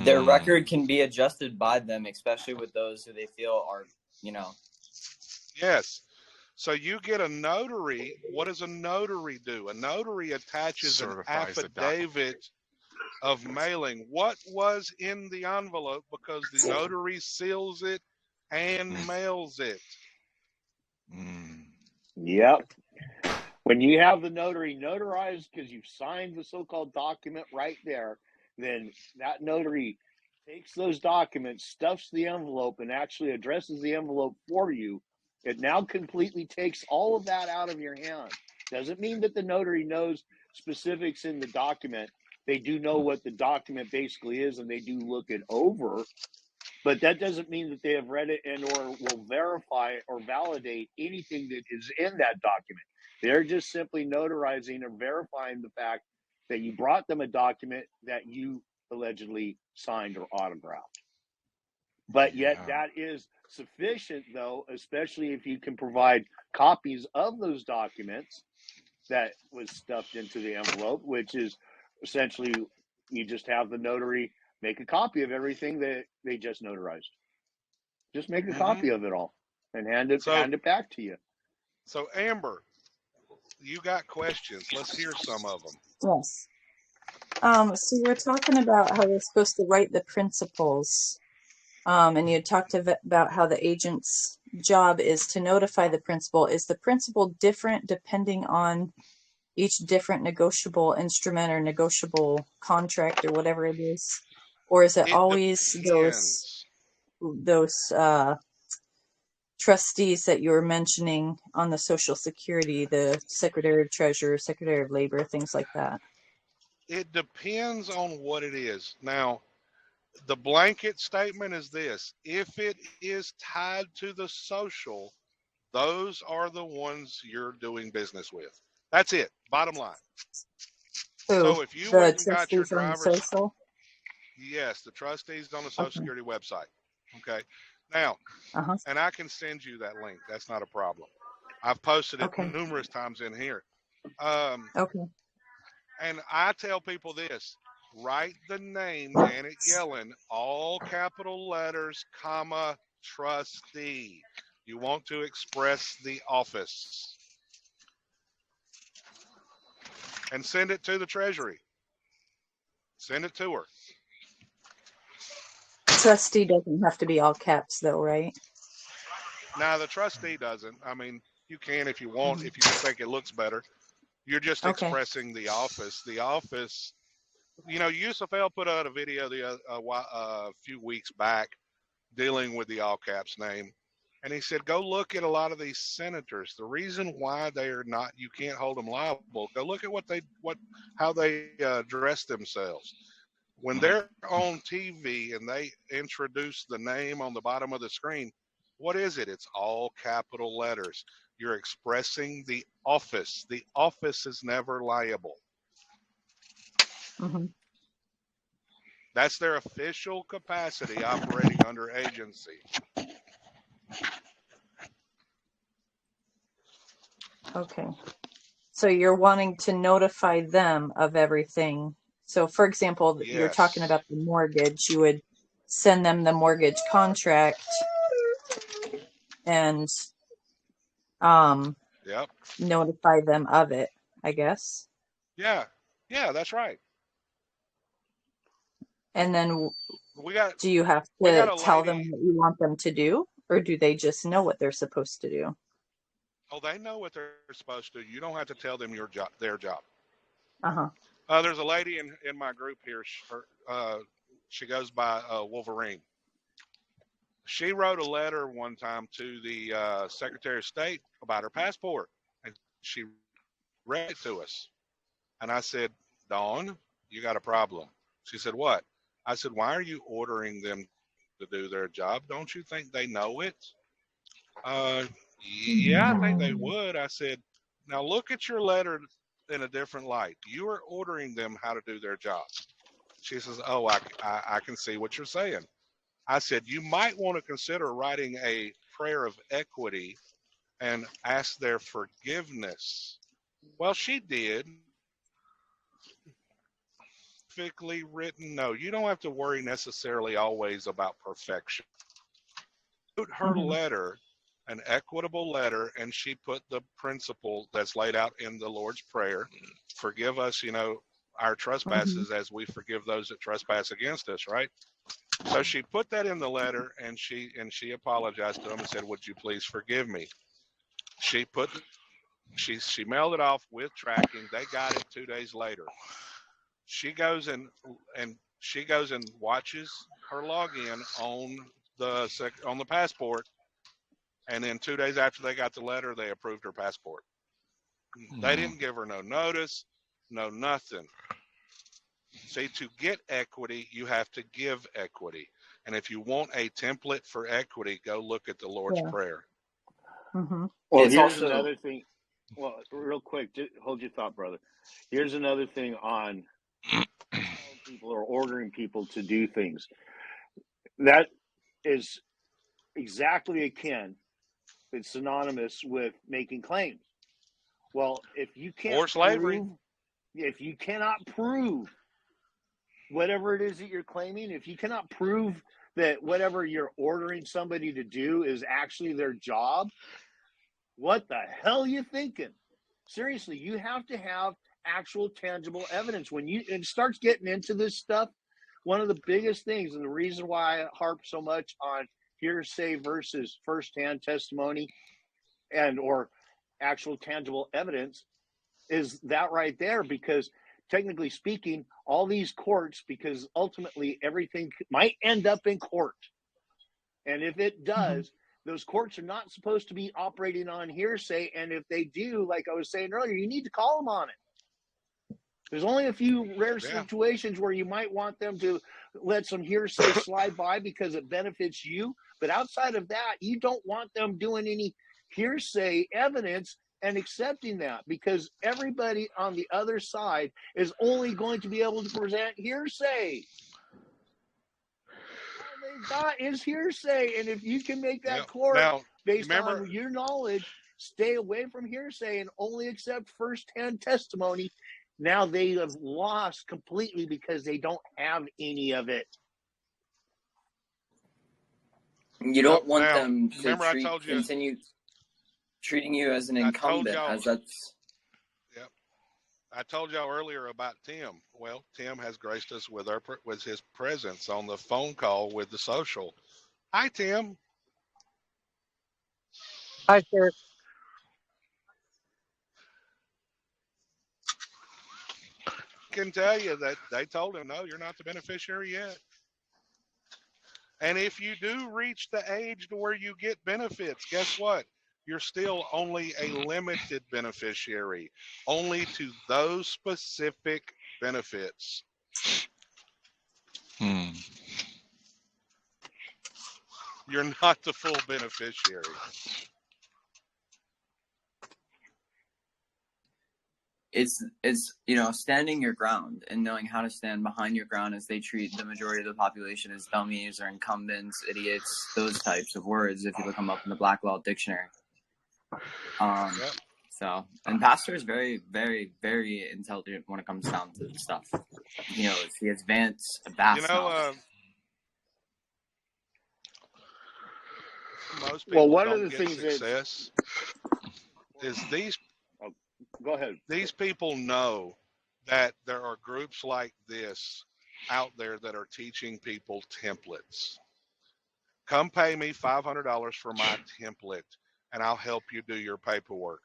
Their record can be adjusted by them, especially with those who they feel are, Yes. So you get a notary. What does a notary do? A notary attaches an affidavit of mailing. What was in the envelope, because the notary seals it and mails it. Yep. When you have the notary notarized because you've signed the so-called document right there, then that notary takes those documents, stuffs the envelope, and actually addresses the envelope for you. It now completely takes all of that out of your hand. Doesn't mean that the notary knows specifics in the document. They do know what the document basically is, and they do look it over. But that doesn't mean that they have read it and or will verify or validate anything that is in that document. They're just simply notarizing or verifying the fact that you brought them a document that you allegedly signed or autographed. But yet that is sufficient, though, especially if you can provide copies of those documents that was stuffed into the envelope, which is essentially you just have the notary make a copy of everything that they just notarized. Just make a copy of it all and hand it back to you. So, Amber, you got questions. Let's hear some of them. Yes. So you were talking about how we're supposed to write the principals. And you talked about how the agent's job is to notify the principal. Is the principal different depending on each different negotiable instrument or negotiable contract or whatever it is? Or is it always those trustees that you were mentioning on the Social Security, the Secretary of Treasury, Secretary of Labor, things like that? It depends on what it is. Now, the blanket statement is this: if it is tied to the social, those are the ones you're doing business with. That's it. Bottom line. Who? So if you The went and got your trustees on the driver's, social? yes, the trustees on the Social Okay. Security website. Okay. Now, Uh-huh. and I can send you that link. That's not a problem. I've posted it Okay. numerous times in here. Okay. And I tell people this: write the name Janet Yellen, all capital letters, comma, trustee. You want to express the office. And send it to the Treasury. Send it to her. Trustee doesn't have to be all caps, though, right? Now, the trustee doesn't. I mean, you can if you want, if you think it looks better. You're just expressing the office. The office, you know, USFL put out a video a few weeks back dealing with the all caps name. And he said, go look at a lot of these senators. The reason why they are not, you can't hold them liable. Go look at how they dress themselves. When they're on TV and they introduce the name on the bottom of the screen, what is it? It's all capital letters. You're expressing the office. The office is never liable. Mm-hmm. That's their official capacity operating under agency. Okay. So you're wanting to notify them of everything. So, for example, you're talking about the mortgage. You would send them the mortgage contract and notify them of it, I guess. Yeah, that's right. And then do you have to tell them what you want them to do, or do they just know what they're supposed to do? Oh, they know what they're supposed to do. You don't have to tell them their job. Uh-huh. There's a lady in my group here. She goes by Wolverine. She wrote a letter one time to the Secretary of State about her passport, and she read it to us. And I said, Dawn, you got a problem. She said, what? I said, why are you ordering them to do their job? Don't you think they know it? Yeah, I think they would. I said, now look at your letter in a different light. You are ordering them how to do their job. She says, oh, I can see what you're saying. I said, you might want to consider writing a prayer of equity and ask their forgiveness. Well, she did. Perfectly written. No, you don't have to worry necessarily always about perfection. Put her letter, an equitable letter, and she put the principle that's laid out in the Lord's Prayer. Forgive us, our trespasses as we forgive those that trespass against us, right? So she put that in the letter, and she apologized to them and said, would you please forgive me? She mailed it off with tracking. They got it 2 days later. She goes and watches her login on the passport, and then 2 days after they got the letter, they approved her passport. They didn't give her no notice, no nothing. See, to get equity, you have to give equity. And if you want a template for equity, go look at the Lord's Prayer. Mm-hmm. Well, here's another thing. Well, real quick, just hold your thought, brother. Here's another thing on people or ordering people to do things. That is exactly akin. It's synonymous with making claims. Well, if you can't or slavery, if you cannot prove whatever it is that you're claiming, if you cannot prove that whatever you're ordering somebody to do is actually their job, what the hell are you thinking? Seriously, you have to have actual tangible evidence. When it starts getting into this stuff, one of the biggest things, and the reason why I harp so much on hearsay versus firsthand testimony and or actual tangible evidence, is that right there. Because technically speaking, all these courts, because ultimately everything might end up in court, and if it does, those courts are not supposed to be operating on hearsay. And if they do, like I was saying earlier, you need to call them on it. There's only a few rare situations where you might want them to let some hearsay slide by because it benefits you. But outside of that, you don't want them doing any hearsay evidence and accepting that, because everybody on the other side is only going to be able to present hearsay. All they've got is hearsay. And if you can make that court based on your knowledge, stay away from hearsay and only accept firsthand testimony, now they have lost completely because they don't have any of it. You don't want them to continue treating you as an incumbent, as that's. Yep. I told y'all earlier about Tim. Well, Tim has graced us with his presence on the phone call with the social. Hi, Tim. Hi, sir. Can tell you that they told him, no, you're not the beneficiary yet. And if you do reach the age to where you get benefits, guess what? You're still only a limited beneficiary, only to those specific benefits. You're not the full beneficiary. It's standing your ground and knowing how to stand behind your ground, as they treat the majority of the population as dummies or incumbents, idiots, those types of words if you look them up in the Black Law Dictionary. So, and Pastor is very, very, very intelligent when it comes down to the stuff. He has vast knowledge. Most people one don't of the get things success is these. Go ahead. These people know that there are groups like this out there that are teaching people templates. Come pay me $500 for my template, and I'll help you do your paperwork.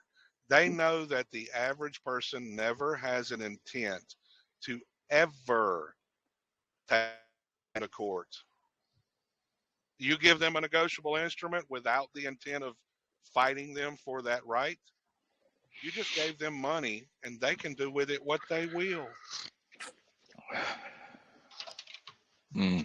They know that the average person never has an intent to ever take to court. You give them a negotiable instrument without the intent of fighting them for that right. You just gave them money, and they can do with it what they will. You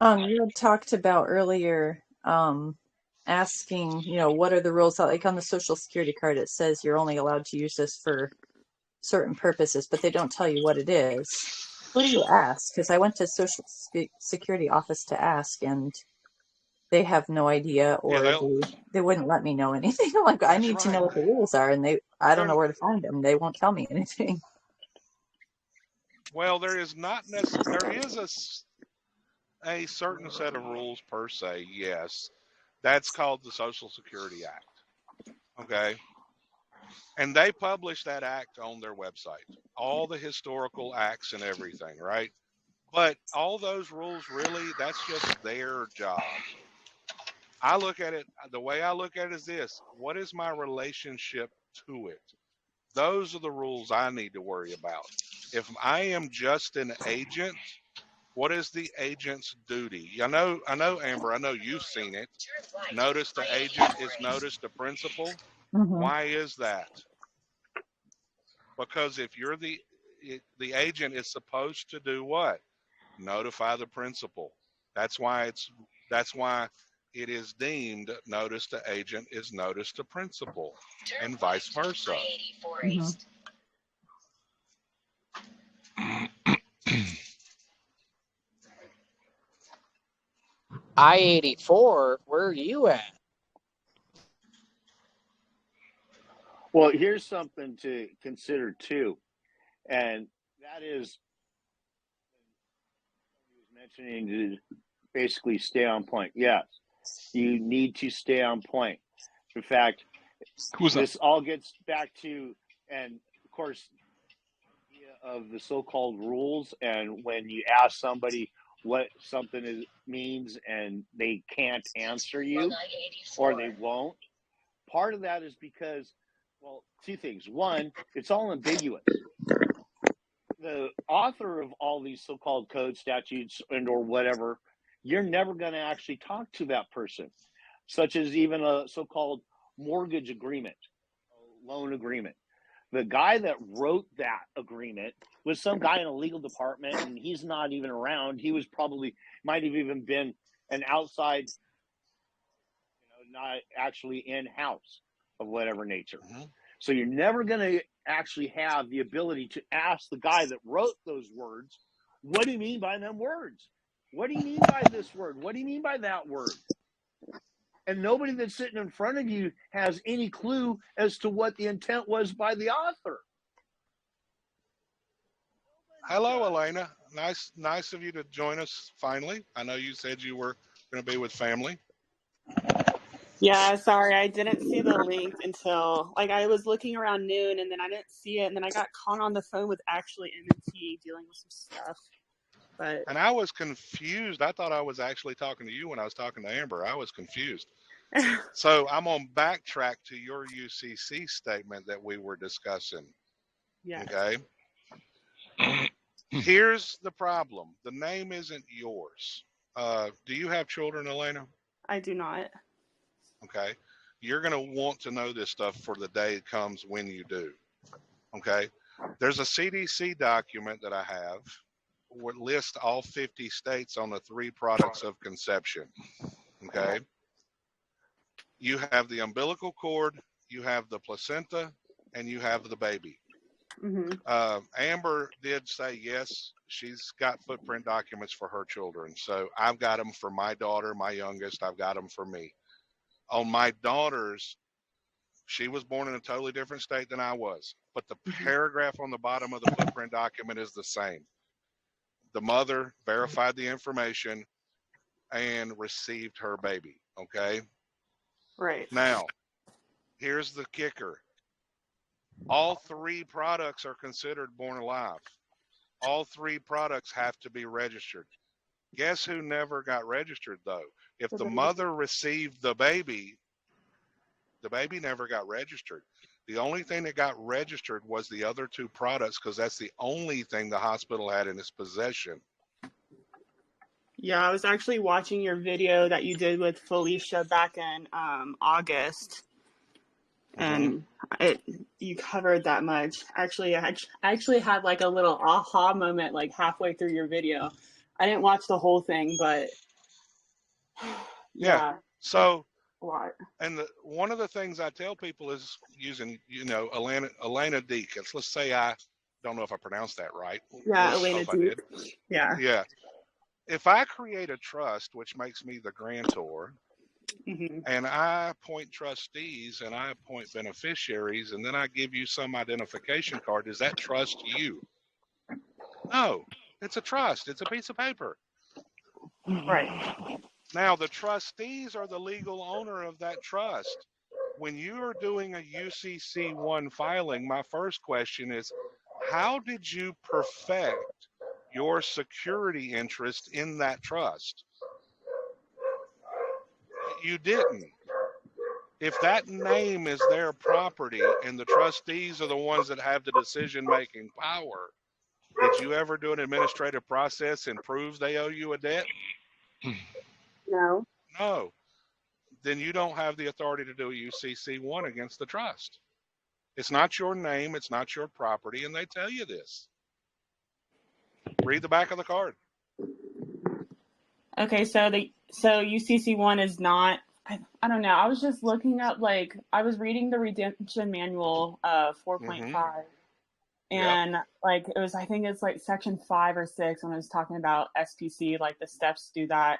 had talked about earlier asking, what are the rules? Like on the Social Security card, it says you're only allowed to use this for certain purposes, but they don't tell you what it is. Who do you ask? Because I went to Social Security office to ask, and they have no idea, or they wouldn't let me know anything. I'm like, I need to know what the rules are, and I don't know where to find them. They won't tell me anything. Well, there is not necessarily, there is a certain set of rules per se, yes. That's called the Social Security Act. Okay? And they publish that act on their website. All the historical acts and everything, right? But all those rules, really, that's just their job. I look at it, the way I look at it is this: what is my relationship to it? Those are the rules I need to worry about. If I am just an agent, what is the agent's duty? I know, Amber, I know you've seen it. Notice the agent is notice the principal. Why is that? Because if you're the agent is supposed to do what? Notify the principal. That's why it is deemed notice to agent is notice to principal, and vice versa. I-84, where are you at? Well, here's something to consider too, and that is, he was mentioning to basically stay on point. Yes, you need to stay on point. In fact, this all gets back to, and of course, of the so-called rules, and when you ask somebody what something means and they can't answer you, or they won't, part of that is because, well, two things. One, it's all ambiguous. The author of all these so-called codes, statutes, and or whatever, you're never going to actually talk to that person, such as even a so-called mortgage agreement, loan agreement. The guy that wrote that agreement was some guy in a legal department, and he's not even around. He was probably, might have even been an outside, not actually in-house of whatever nature. Mm-hmm. So you're never going to actually have the ability to ask the guy that wrote those words, what do you mean by them words? What do you mean by this word? What do you mean by that word? And nobody that's sitting in front of you has any clue as to what the intent was by the author. Hello, Elena. Nice of you to join us finally. I know you said you were going to be with family. Yeah, sorry, I didn't see the link until, I was looking around noon, and then I didn't see it, and then I got caught on the phone with actually M&T dealing with some stuff. And I was confused. I thought I was actually talking to you when I was talking to Amber. I was confused. So I'm on backtrack to your UCC statement that we were discussing. Yeah. Okay. Here's the problem. The name isn't yours. Do you have children, Elena? I do not. Okay. You're going to want to know this stuff for the day comes when you do. Okay. There's a CDC document that I have would list all 50 states on the 3 products of conception. Okay. You have the umbilical cord, you have the placenta, and you have the baby. Mm-hmm. Amber did say yes, she's got footprint documents for her children. So I've got them for my daughter, my youngest. I've got them for me. On my daughter's, she was born in a totally different state than I was, but the paragraph on the bottom of the footprint document is the same. The mother verified the information and received her baby. Okay. Right. Now, here's the kicker. All 3 products are considered born alive. All 3 products have to be registered. Guess who never got registered, though? If the mother received the baby never got registered. The only thing that got registered was the other 2 products because that's the only thing the hospital had in its possession. Yeah, I was actually watching your video that you did with Felicia back in August, and you covered that much. Actually, I actually had like a little aha moment like halfway through your video. I didn't watch the whole thing, but yeah. So, what? And one of the things I tell people is using, Elena Deek. Let's say I don't know if I pronounced that right. Yeah, Elena Deek. Yeah. Yeah. If I create a trust, which makes me the grantor, and I appoint trustees and I appoint beneficiaries, and then I give you some identification card, does that trust you? No, it's a trust. It's a piece of paper. Right. Now, the trustees are the legal owner of that trust. When you are doing a UCC1 filing, my first question is, how did you perfect your security interest in that trust? You didn't. If that name is their property and the trustees are the ones that have the decision-making power, did you ever do an administrative process and prove they owe you a debt? No. No. Then you don't have the authority to do a UCC1 against the trust. It's not your name, it's not your property, and they tell you this. Read the back of the card. Okay, so UCC1 is not, I don't know. I was just looking up, I was reading the Redemption Manual 4.5, and it was, I think it's section 5 or 6 when it was talking about SPC, the steps to do that.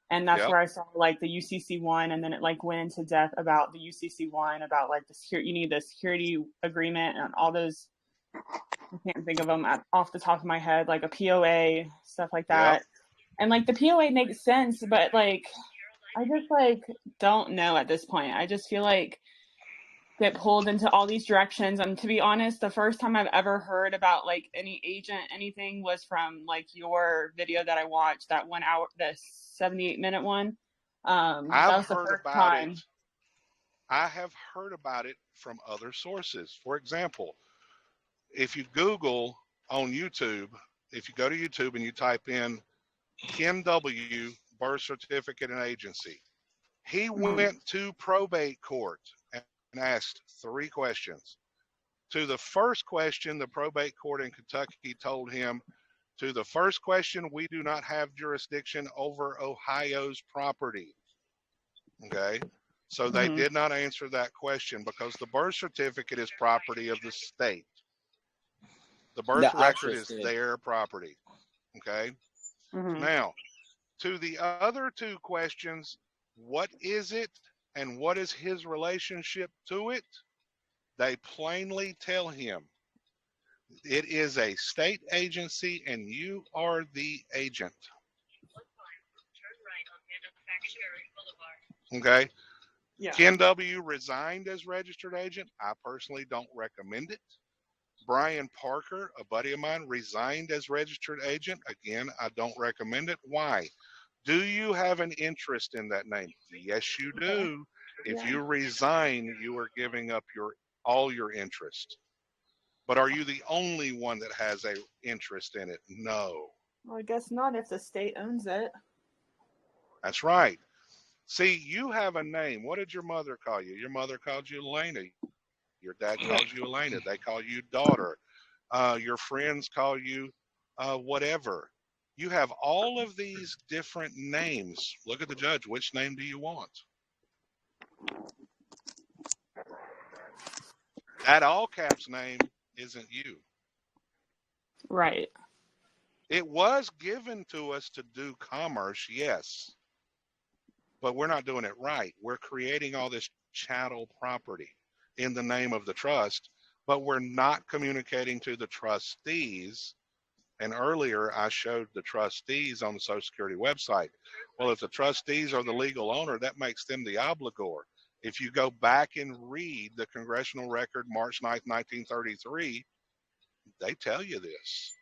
And that's where I saw the UCC1, and then it went into depth about the UCC1, about you need the security agreement and all those. I can't think of them off the top of my head, like a POA, stuff like that. And the POA makes sense, but I just don't know at this point. I just feel get pulled into all these directions. And to be honest, the first time I've ever heard about any agent, anything was from your video that I watched, that 1 hour, the 78-minute one. I've heard about it. I have heard about it from other sources. For example, if you Google on YouTube, if you go to YouTube and you type in Ken W. birth certificate and agency, he went to probate court and asked 3 questions. To the first question, the probate court in Kentucky told him, to the first question, we do not have jurisdiction over Ohio's property. Okay? So they did not answer that question because the birth certificate is property of the state. The birth record is their property. Okay? Now, to the other 2 questions, what is it and what is his relationship to it? They plainly tell him it is a state agency and you are the agent. Okay? Yeah. Ken W. resigned as registered agent. I personally don't recommend it. Brian Parker, a buddy of mine, resigned as registered agent. Again, I don't recommend it. Why? Do you have an interest in that name? Yes, you do. If you resign, you are giving up all your interest. But are you the only one that has an interest in it? No. Well, I guess not if the state owns it. That's right. See, you have a name. What did your mother call you? Your mother called you Elena. Your dad calls you Elena. They call you daughter. Your friends call you whatever. You have all of these different names. Look at the judge. Which name do you want? That all caps name isn't you. Right. It was given to us to do commerce, yes. But we're not doing it right. We're creating all this chattel property in the name of the trust, but we're not communicating to the trustees. And earlier I showed the trustees on the Social Security website. Well, if the trustees are the legal owner, that makes them the obligor. If you go back and read the congressional record, March 9th, 1933, they tell you this.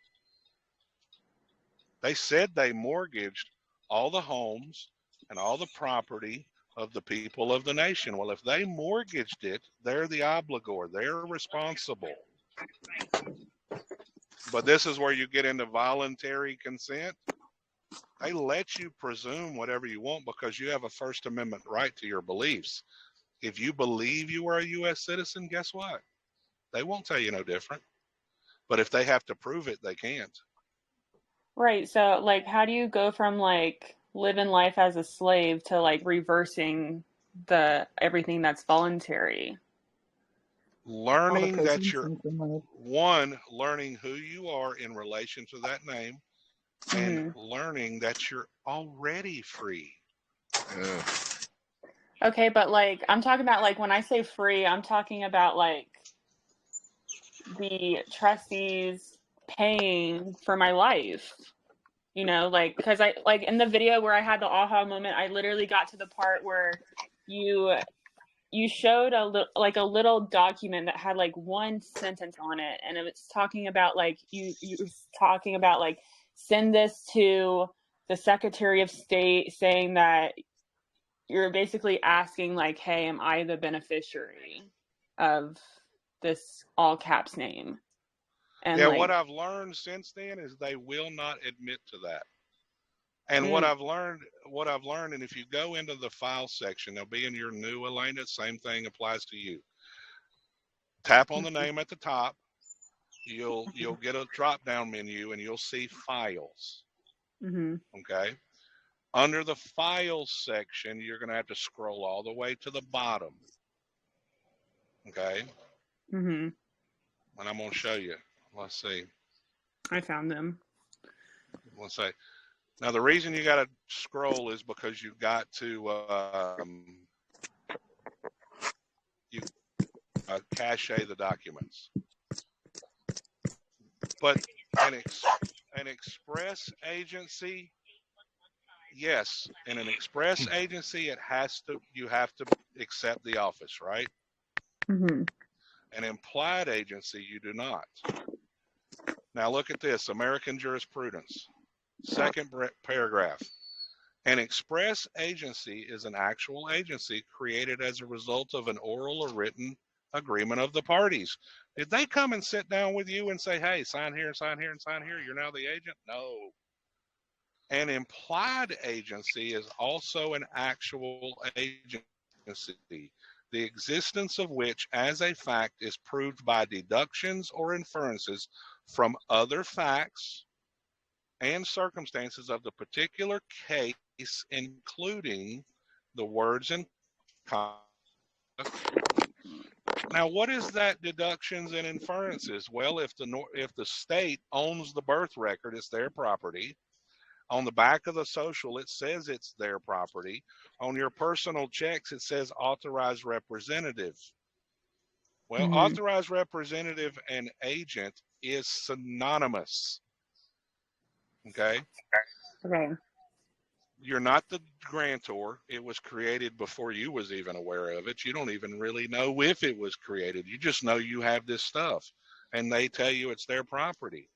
They said they mortgaged all the homes and all the property of the people of the nation. Well, if they mortgaged it, they're the obligor. They're responsible. But this is where you get into voluntary consent. They let you presume whatever you want because you have a First Amendment right to your beliefs. If you believe you are a U.S. citizen, guess what? They won't tell you no different. But if they have to prove it, they can't. Right. So, like, how do you go from, like, living life as a slave to, like, reversing everything that's voluntary? Learning that you're, learning who you are in relation to that name, and learning that you're already free. Okay, but, like, I'm talking about, like, when I say free, I'm talking about, like, the trustees paying for my life. You know, like, because I, like, in the video where I had the aha moment, I literally got to the part where you showed a little document that had like one sentence on it, and it was talking about like you was talking about like, send this to the Secretary of State, saying that you're basically asking like, hey, am I the beneficiary of this all caps name? And yeah, like, what I've learned since then is they will not admit to that. And what I've learned, and if you go into the file section, they'll be in your new Elena, same thing applies to you. Tap on the name at the top. You'll get a drop-down menu, and you'll see files. Okay? Under the files section, you're going to have to scroll all the way to the bottom. Okay? And I'm going to show you. Let's see. I found them. Let's say. Now, the reason you got to scroll is because you've got to cache the documents. But an express agency, yes, in an express agency, you have to accept the office, right? An implied agency, you do not. Now look at this, American jurisprudence. Second paragraph. An express agency is an actual agency created as a result of an oral or written agreement of the parties. Did they come and sit down with you and say, hey, sign here and sign here and sign here, you're now the agent? No. An implied agency is also an actual agency. the existence of which as a fact is proved by deductions or inferences from other facts and circumstances of the particular case, including the words and conduct. Now, what is that deductions and inferences? Well, if the state owns the birth record, it's their property. On the back of the social, it says it's their property. On your personal checks, it says authorized representative. Well, authorized representative and agent is synonymous. Okay? Okay. You're not the grantor. It was created before you was even aware of it. You don't even really know if it was created. You just know you have this stuff, and they tell you it's their property.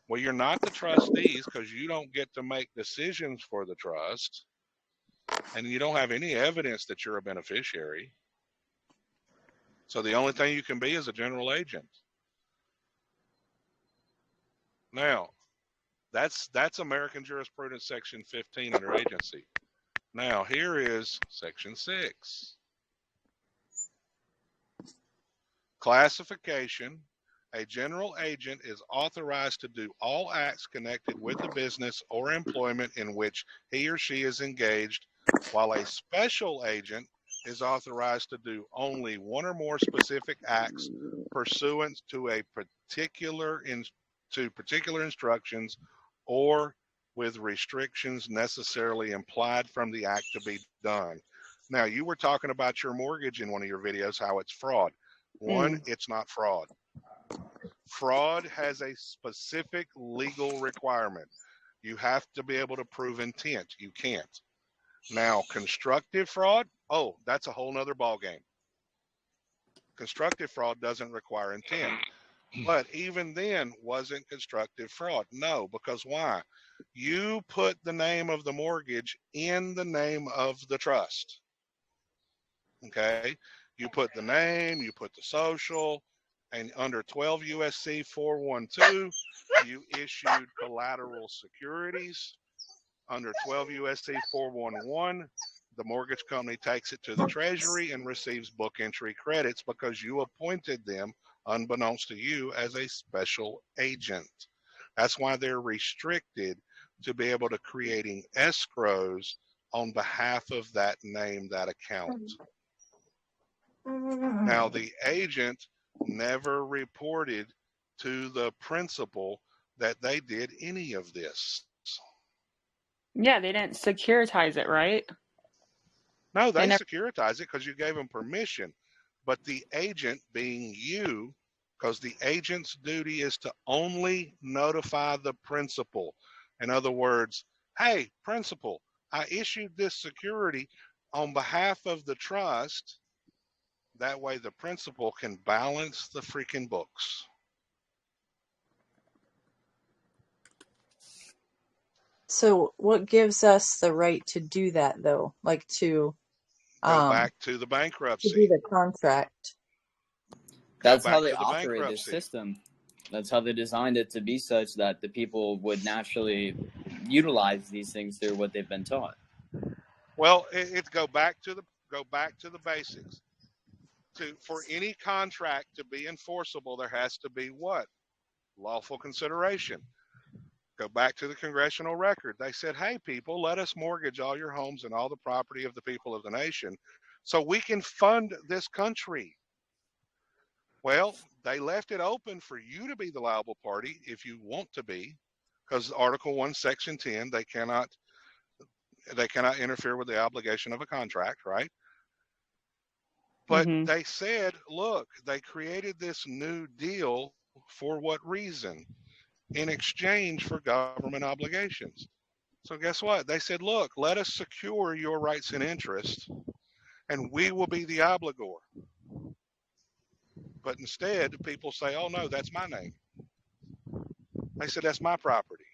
Well, you're not the trustees because you don't get to make decisions for the trust, and you don't have any evidence that you're a beneficiary. So the only thing you can be is a general agent. Now, that's American Jurisprudence Section 15 under agency. Now, here is Section 6. Classification. A general agent is authorized to do all acts connected with the business or employment in which he or she is engaged, while a special agent is authorized to do only one or more specific acts pursuant to particular instructions or with restrictions necessarily implied from the act to be done. Now, you were talking about your mortgage in one of your videos, how it's fraud. One, it's not fraud. Fraud has a specific legal requirement. You have to be able to prove intent. You can't. Now, constructive fraud, oh, that's a whole nother ballgame. Constructive fraud doesn't require intent. But even then, wasn't constructive fraud? No, because why? You put the name of the mortgage in the name of the trust. Okay? You put the name, you put the social, and under 12 U.S.C. 412, you issued collateral securities. Under 12 U.S.C. 411, the mortgage company takes it to the Treasury and receives book entry credits because you appointed them, unbeknownst to you, as a special agent. That's why they're restricted to be able to creating escrows on behalf of that name, that account. Now, the agent never reported to the principal that they did any of this. Yeah, they didn't securitize it, right? No, they securitize it because you gave them permission. But the agent, being you, because the agent's duty is to only notify the principal. In other words, hey, principal, I issued this security on behalf of the trust. That way the principal can balance the freaking books. So what gives us the right to do that, though? Like to go back to the bankruptcy. To do the contract. That's how they operate the system. That's how they designed it to be such that the people would naturally utilize these things through what they've been taught. Well, it's go back to the basics. For any contract to be enforceable, there has to be what? Lawful consideration. Go back to the congressional record. They said, hey, people, let us mortgage all your homes and all the property of the people of the nation so we can fund this country. Well, they left it open for you to be the liable party if you want to be, because Article 1, Section 10, they cannot interfere with the obligation of a contract, right? But they said, look, they created this new deal for what reason? In exchange for government obligations. So guess what? They said, look, let us secure your rights and interests, and we will be the obligor. But instead, people say, oh, no, that's my name. They said, that's my property.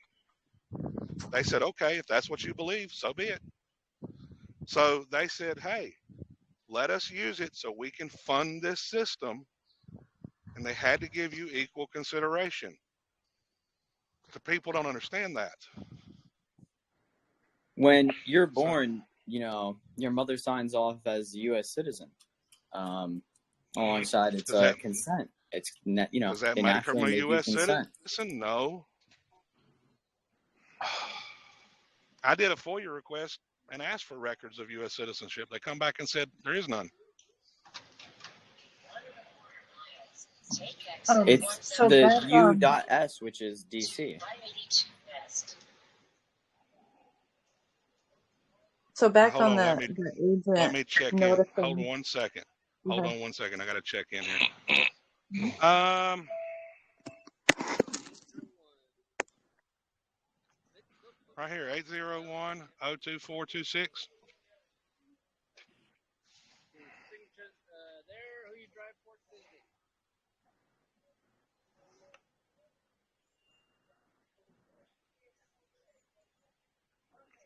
They said, okay, if that's what you believe, so be it. So they said, hey, let us use it so we can fund this system, and they had to give you equal consideration. The people don't understand that. When you're born, you know, your mother signs off as a U.S. citizen. alongside it's consent. It's does that they make them a naturally U.S. consent. citizen? No. I did a FOIA request and asked for records of U.S. citizenship. They come back and said there is none. It's the U.S, which is DC. So back Hold on on, the agent. Let me check in. Hold on 1 second. Hold on 1 second. I got to check in here. Right here, 801-02426.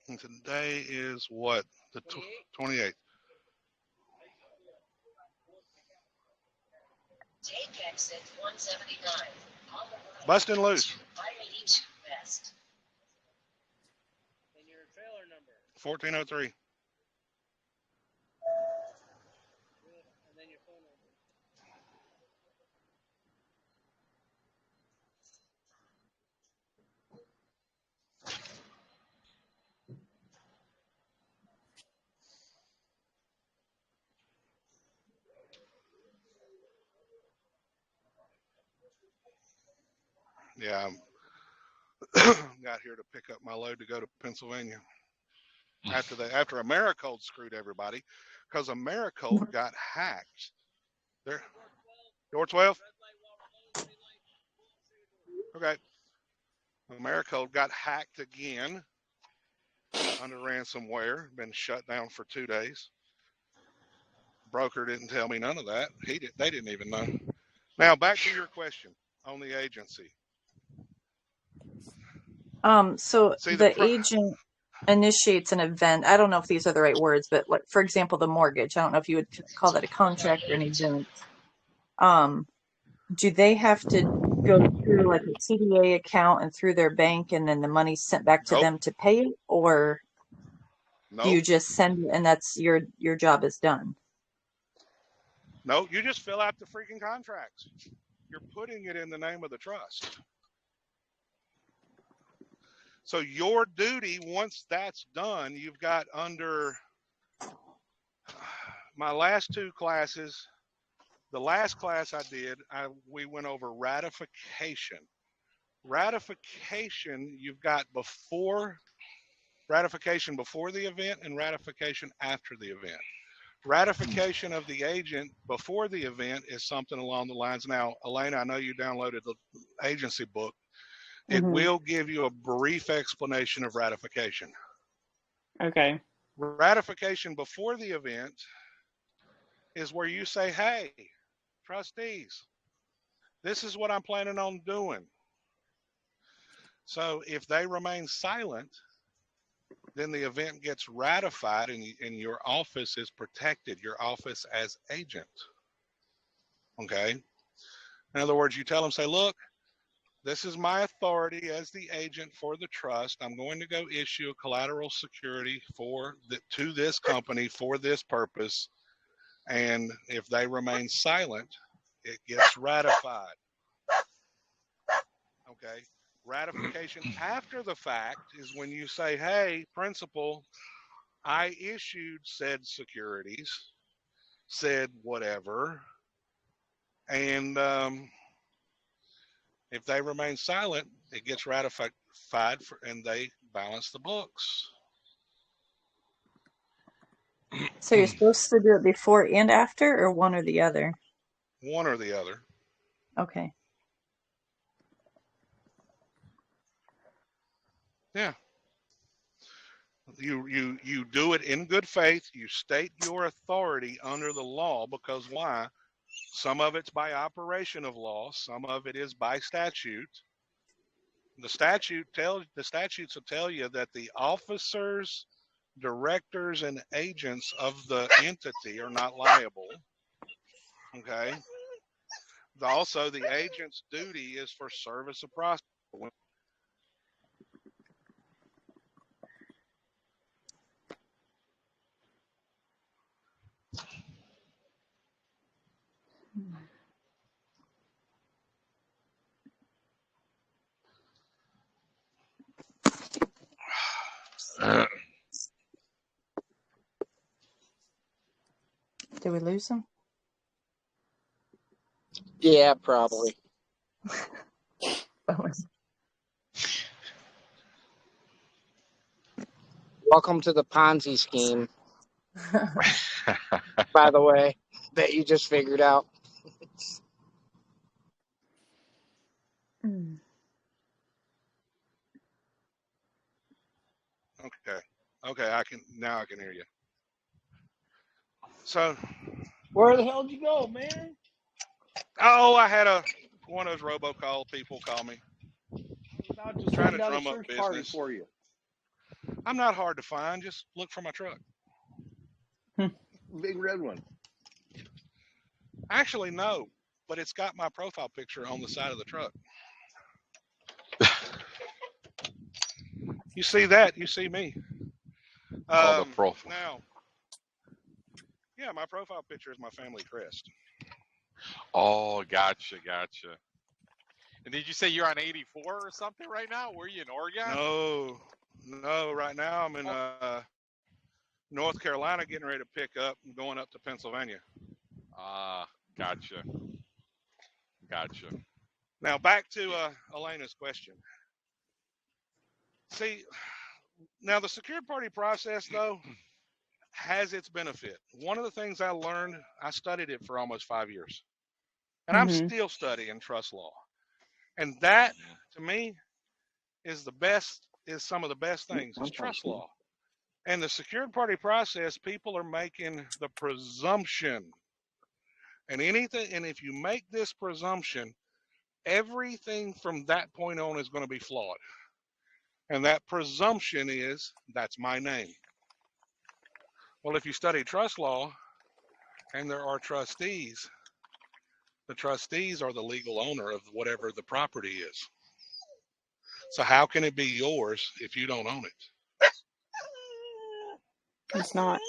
And today is what? The 28th. Take exit 179. Busting loose. 582 west. And your trailer number? 1403. And then your phone number. Yeah, got here to pick up my load to go to Pennsylvania. After Americold screwed everybody, because Americold got hacked. There, door 12. Okay. Americold got hacked again under ransomware. Been shut down for 2 days. Broker didn't tell me none of that. They didn't even know. Now back to your question on the agency. So the agent initiates an event. I don't know if these are the right words, but like, for example, the mortgage. I don't know if you would call that a contract or an event. Do they have to go through like a CDA account and through their bank, and then the money's sent back to them to pay it, or do you just send it and that's your job is done? No, you just fill out the freaking contracts. You're putting it in the name of the trust. So your duty, once that's done, you've got under my last 2 classes. The last class I did, we went over ratification. Ratification, you've got ratification before the event and ratification after the event. Ratification of the agent before the event is something along the lines. Now, Elena, I know you downloaded the agency book. It will give you a brief explanation of ratification. Okay. Ratification before the event is where you say, hey, trustees, this is what I'm planning on doing. So if they remain silent, then the event gets ratified and your office is protected, your office as agent. Okay? In other words, you tell them, say, look, this is my authority as the agent for the trust. I'm going to go issue a collateral security to this company for this purpose. And if they remain silent, it gets ratified. Okay. Ratification after the fact is when you say, hey, principal, I issued said securities, said whatever. And if they remain silent, it gets ratified and they balance the books. So you're supposed to do it before and after, or one or the other? One or the other. Okay. Yeah. You do it in good faith. You state your authority under the law, because why? Some of it's by operation of law. Some of it is by statute. The statutes will tell you that the officers, directors, and agents of the entity are not liable. Okay. Also, the agent's duty is for service of process. Did we lose him? Yeah, probably. Welcome to the Ponzi scheme. By the way, that you just figured out. Okay, I can hear you. So, where the hell did you go, man? Oh, I had one of those robocall people call me. About to Trying to send out drum a up search party business for you. I'm not hard to find. Just look for my truck. Big red one. Actually, no, but it's got my profile picture on the side of the truck. You see that? You see me. The profile. Now, yeah, my profile picture is my family crest. Oh, gotcha. And did you say you're on 84 or something right now? Were you in Oregon? No. Right now I'm in North Carolina, getting ready to pick up and going up to Pennsylvania. Gotcha. Now back to Elena's question. See, now the secured party process, though, has its benefit. One of the things I learned, I studied it for almost 5 years. And I'm still studying trust law. And that, to me, is some of the best things, is trust law. And the secured party process, people are making the presumption. And if you make this presumption, everything from that point on is going to be flawed. And that presumption is, that's my name. Well, if you study trust law and there are trustees, the trustees are the legal owner of whatever the property is. So how can it be yours if you don't own it? It's not.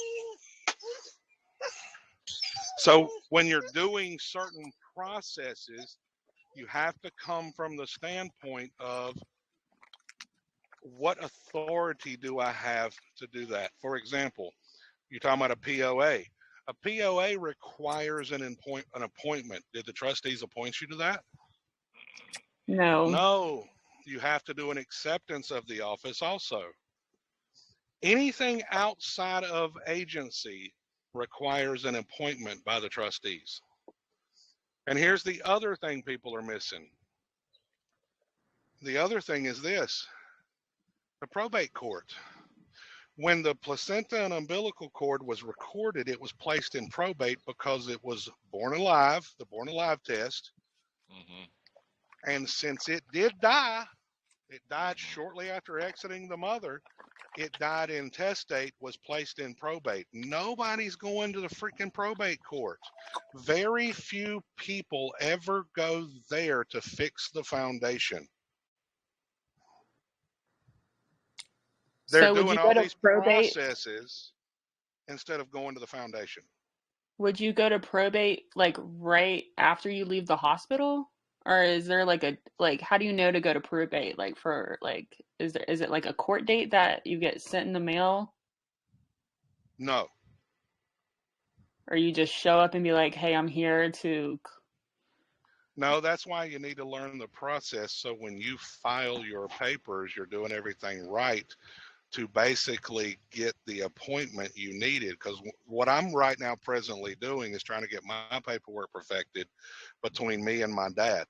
So when you're doing certain processes, you have to come from the standpoint of, what authority do I have to do that? For example, you're talking about a POA. A POA requires an appointment. Did the trustees appoint you to that? No. You have to do an acceptance of the office also. Anything outside of agency requires an appointment by the trustees. And here's the other thing people are missing. The other thing is this. The probate court. When the placenta and umbilical cord was recorded, it was placed in probate because it was born alive, the born alive test. And since it did die, it died shortly after exiting the mother. It died intestate, was placed in probate. Nobody's going to the freaking probate court. Very few people ever go there to fix the foundation. They're doing all these processes instead of going to the foundation. Would you go to probate like right after you leave the hospital? Or is there how do you know to go to probate? Is it like a court date that you get sent in the mail? No. Or you just show up and be like, hey, I'm here to... No, that's why you need to learn the process. So when you file your papers, you're doing everything right to basically get the appointment you needed. Because what I'm right now presently doing is trying to get my paperwork perfected between me and my dad.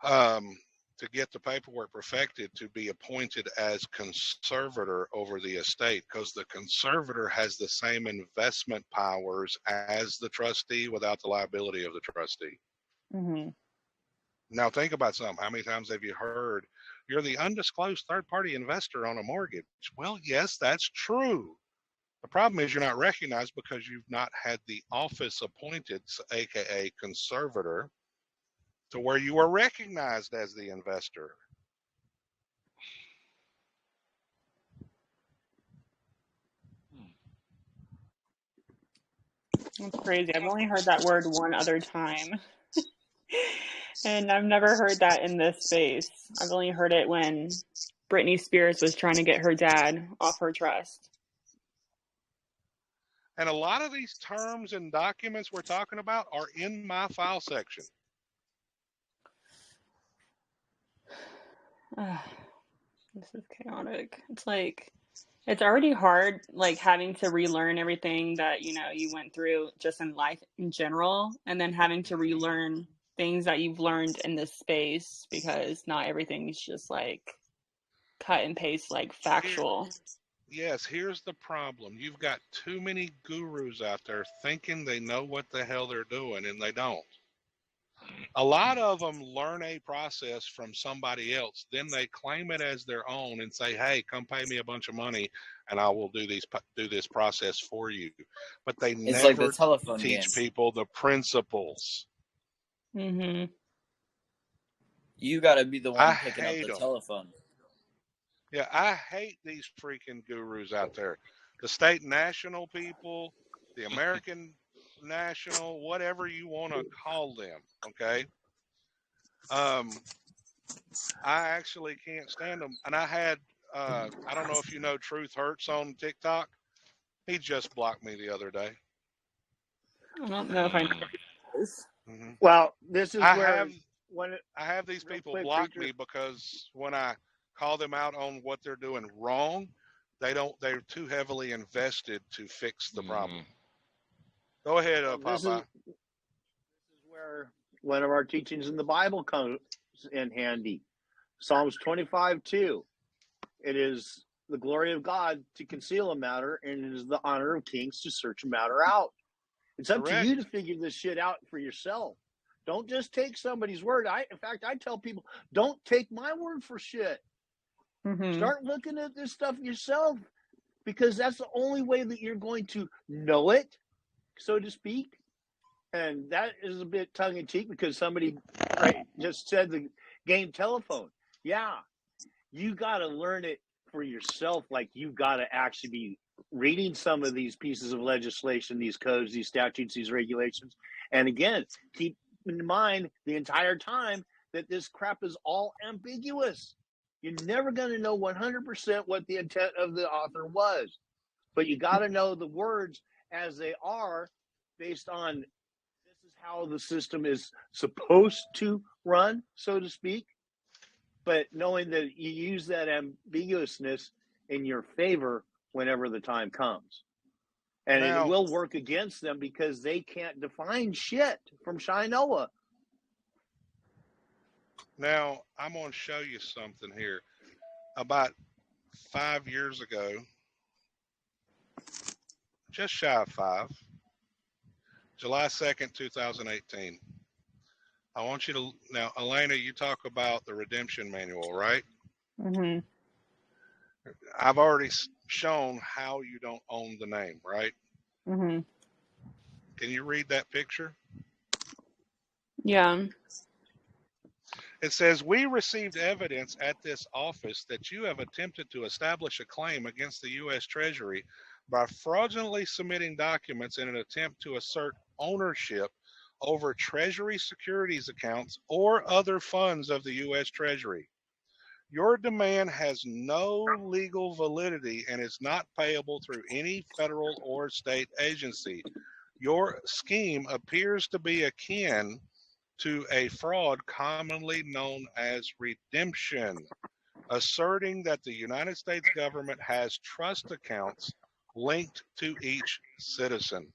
To get the paperwork perfected to be appointed as conservator over the estate, because the conservator has the same investment powers as the trustee without the liability of the trustee. Now think about something. How many times have you heard, you're the undisclosed third-party investor on a mortgage? Well, yes, that's true. The problem is you're not recognized because you've not had the office appointed, aka conservator, to where you are recognized as the investor. That's crazy. I've only heard that word one other time. And I've never heard that in this space. I've only heard it when Britney Spears was trying to get her dad off her trust. And a lot of these terms and documents we're talking about are in my file section. This is chaotic. It's like, it's already hard, like having to relearn everything that, you know, you went through just in life in general, and then having to relearn things that you've learned in this space, because not everything is just like cut and paste, like factual. Yes, here's the problem. You've got too many gurus out there thinking they know what the hell they're doing, and they don't. A lot of them learn a process from somebody else, then they claim it as their own and say, hey, come pay me a bunch of money and I will do this process for you. But they It's never like the telephone teach game. people the principles. Mm-hmm. You got to be the one picking up the telephone. Yeah, I hate these freaking gurus out there. The state national people, the American national, whatever you want to call them, okay? I actually can't stand them. And I had, I don't know if you know Truth Hurts on TikTok. He just blocked me the other day. I don't know if I know this. Mm-hmm. Well, this is I have these people block me because when I call them out on what they're doing wrong, they're too heavily invested to fix the problem. Go ahead, Popeye. This is where one of our teachings in the Bible comes in handy. Psalms 25:2. It is the glory of God to conceal a matter, and it is the honor of kings to search a matter out. It's up to you to figure this shit out for yourself. Don't just take somebody's word. In fact, I tell people, don't take my word for shit. Mm-hmm. Start looking at this stuff yourself, because that's the only way that you're going to know it, so to speak. And that is a bit tongue-in-cheek because somebody just said the game telephone. Yeah, you got to learn it for yourself. Like, you got to actually be reading some of these pieces of legislation, these codes, these statutes, these regulations. And again, keep in mind the entire time that this crap is all ambiguous. You're never going to know 100% what the intent of the author was. But you got to know the words as they are, based on this is how the system is supposed to run, so to speak. But knowing that you use that ambiguousness in your favor whenever the time comes. And it will work against them because they can't define shit from Shinoa. Now, I'm going to show you something here. About 5 years ago, just shy of 5, July 2nd, 2018. I want you to, now, Elena, you talk about the redemption manual, right? Mm-hmm. I've already shown how you don't own the name, right? Mm-hmm. Can you read that picture? Yeah. It says, we received evidence at this office that you have attempted to establish a claim against the U.S. Treasury by fraudulently submitting documents in an attempt to assert ownership over Treasury securities accounts or other funds of the U.S. Treasury. Your demand has no legal validity and is not payable through any federal or state agency. Your scheme appears to be akin to a fraud commonly known as redemption, asserting that the United States government has trust accounts linked to each citizen.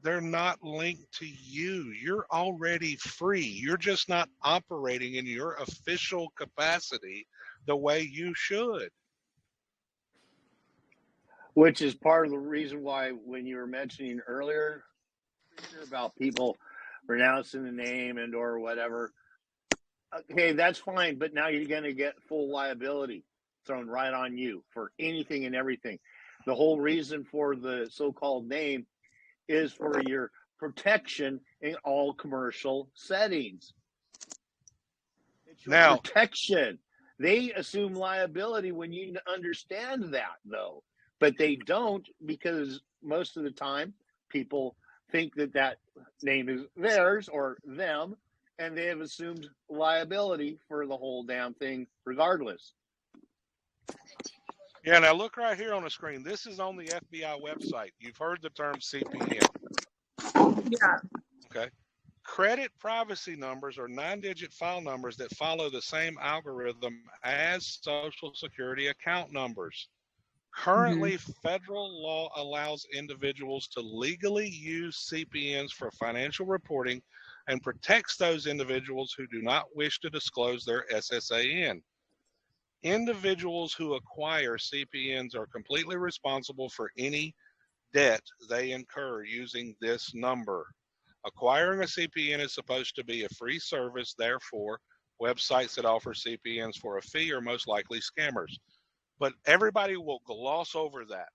They're not linked to you. You're already free. You're just not operating in your official capacity the way you should. Which is part of the reason why, when you were mentioning earlier about people renouncing the name and or whatever, okay, that's fine, but now you're going to get full liability thrown right on you for anything and everything. The whole reason for the so-called name is for your protection in all commercial settings. It's your protection. They assume liability when you understand that, though, but they don't, because most of the time people think that that name is theirs or them, and they have assumed liability for the whole damn thing regardless. Yeah, now look right here on the screen. This is on the FBI website. You've heard the term CPN. Yeah. Okay. Credit privacy numbers are 9-digit file numbers that follow the same algorithm as Social Security account numbers. Currently, federal law allows individuals to legally use CPNs for financial reporting and protects those individuals who do not wish to disclose their SSAN. Individuals who acquire CPNs are completely responsible for any debt they incur using this number. Acquiring a CPN is supposed to be a free service, therefore, websites that offer CPNs for a fee are most likely scammers. But everybody will gloss over that.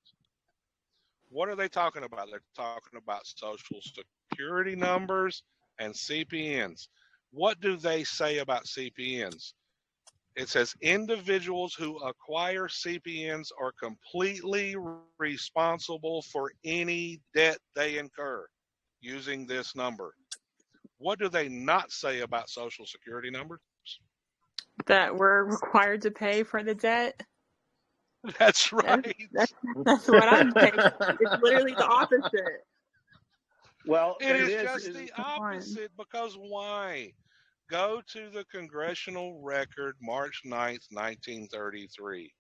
What are they talking about? They're talking about Social Security numbers and CPNs. What do they say about CPNs? It says individuals who acquire CPNs are completely responsible for any debt they incur using this number. What do they not say about Social Security numbers? That we're required to pay for the debt. That's right. That's what I'm saying. It's literally the opposite. Well, it is just the opposite because why? Go to the Congressional Record, March 9th, 1933.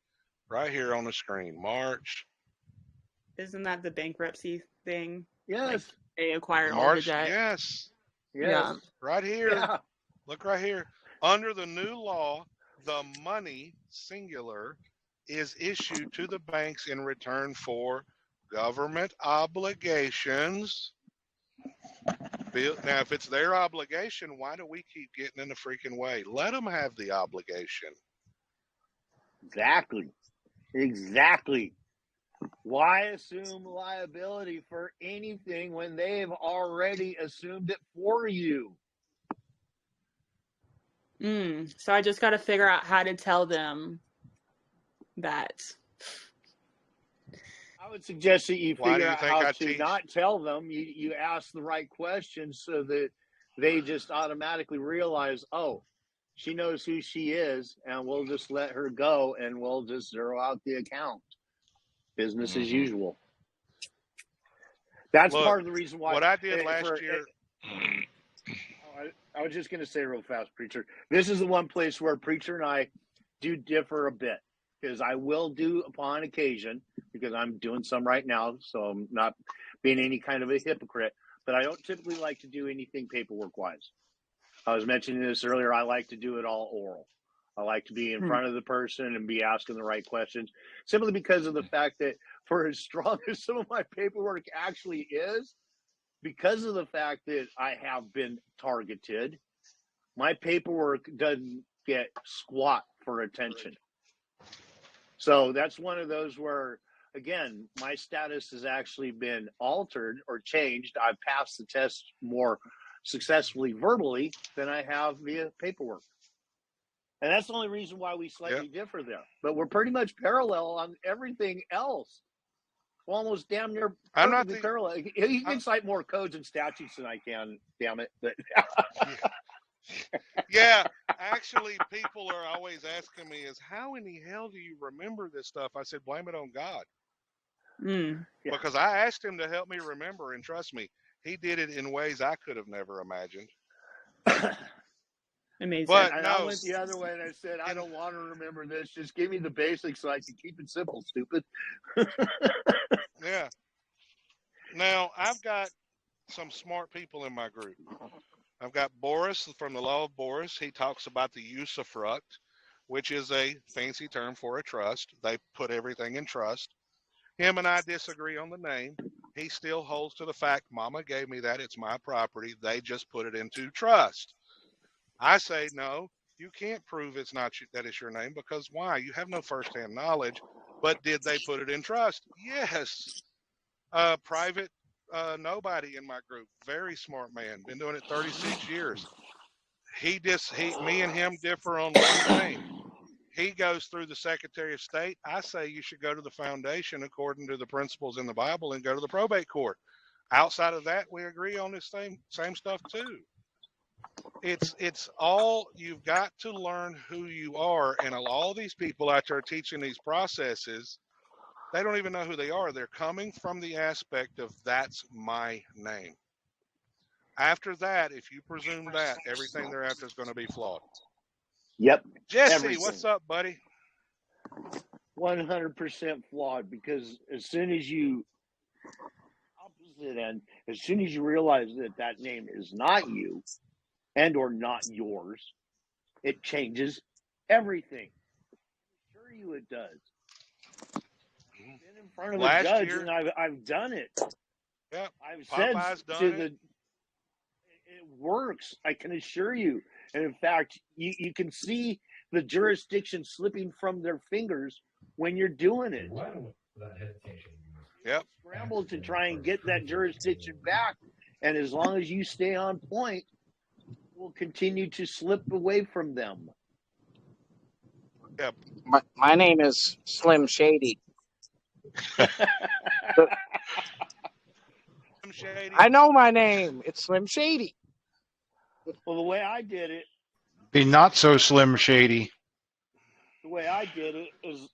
Right here on the screen. March. Isn't that the bankruptcy thing? Yes. Like they acquired March, all the debt. Yes. Yeah. Right here. Yeah. Look right here. Under the new law, the money, singular, is issued to the banks in return for government obligations. Now, if it's their obligation, why do we keep getting in the freaking way? Let them have the obligation. Exactly. Why assume liability for anything when they've already assumed it for you? So I just got to figure out how to tell them that. I would suggest that you figure out how to not tell them. You ask the right questions so that they just automatically realize, oh, she knows who she is, and we'll just let her go, and we'll just zero out the account. Business as usual. That's part of the reason why. What I did last year. I was just going to say real fast, Preacher. This is the one place where Preacher and I do differ a bit, because I will do upon occasion, because I'm doing some right now, so I'm not being any kind of a hypocrite, but I don't typically like to do anything paperwork-wise. I was mentioning this earlier. I like to do it all oral. I like to be in front of the person and be asking the right questions, simply because of the fact that for as strong as some of my paperwork actually is, because of the fact that I have been targeted, my paperwork doesn't get squat for attention. So that's one of those where, again, my status has actually been altered or changed. I've passed the test more successfully verbally than I have via paperwork. And that's the only reason why we slightly differ there. But we're pretty much parallel on everything else. Almost damn near perfectly parallel. You can cite more codes and statutes than I can, damn it. But yeah, actually, people are always asking me, how in the hell do you remember this stuff? I said, blame it on God. Because I asked him to help me remember, and trust me, he did it in ways I could have never imagined. Amazing. But I went the other way and I said, I don't want to remember this. Just give me the basics so I can keep it simple, stupid. Yeah. Now, I've got some smart people in my group. I've got Boris from the Law of Boris. He talks about the usufruct, which is a fancy term for a trust. They put everything in trust. Him and I disagree on the name. He still holds to the fact, Mama gave me that. It's my property. They just put it into trust. I say, no, you can't prove it's not that it's your name, because why? You have no firsthand knowledge. But did they put it in trust? Yes. Private nobody in my group, very smart man, been doing it 36 years. Me and him differ on one thing. He goes through the Secretary of State. I say you should go to the foundation according to the principles in the Bible and go to the probate court. Outside of that, we agree on this same stuff too. It's all, you've got to learn who you are, and all these people out there teaching these processes, they don't even know who they are. They're coming from the aspect of that's my name. After that, if you presume that, everything thereafter is going to be flawed. Yep. Jesse, Everything. what's up, buddy? 100% flawed, because as soon as you opposite end, as soon as you realize that that name is not you and or not yours, it changes everything. I assure you it does. I've been in front of a judge and I've done it. Yep. I've Popeye's said done to it. It works, I can assure you. And in fact, you can see the jurisdiction slipping from their fingers when you're doing it. Yep. Scramble to try and get that jurisdiction back, and as long as you stay on point, we'll continue to slip away from them. Yep. My name is Slim Shady. Shady. I know my name. It's Slim Shady. Well, the way I did it, Be not so Slim Shady. the way I did it is,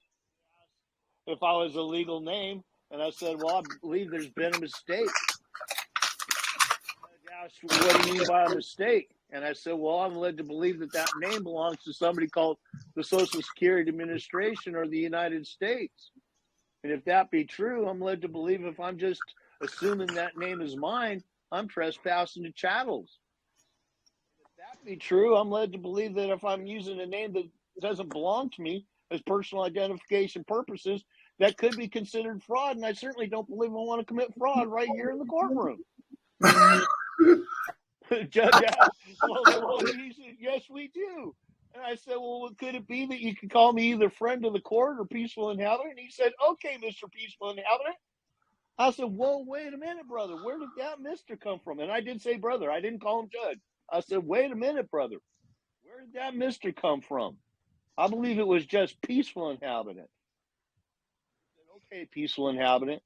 if I was a legal name, and I said, well, I believe there's been a mistake. I asked, what do you mean by a mistake? And I said, well, I'm led to believe that that name belongs to somebody called the Social Security Administration or the United States. And if that be true, I'm led to believe if I'm just assuming that name is mine, I'm trespassing to chattels. If that be true, I'm led to believe that if I'm using a name that doesn't belong to me as personal identification purposes, that could be considered fraud. And I certainly don't believe I want to commit fraud right here in the courtroom. Judge asked, well, he said, yes, we do. And I said, well, could it be that you could call me either friend of the court or peaceful inhabitant? And he said, okay, Mr. Peaceful Inhabitant. I said, whoa, wait a minute, brother. Where did that mister come from? And I did say brother. I didn't call him judge. I said, wait a minute, brother. Where did that mister come from? I believe it was just peaceful inhabitant. I said, okay, peaceful inhabitant.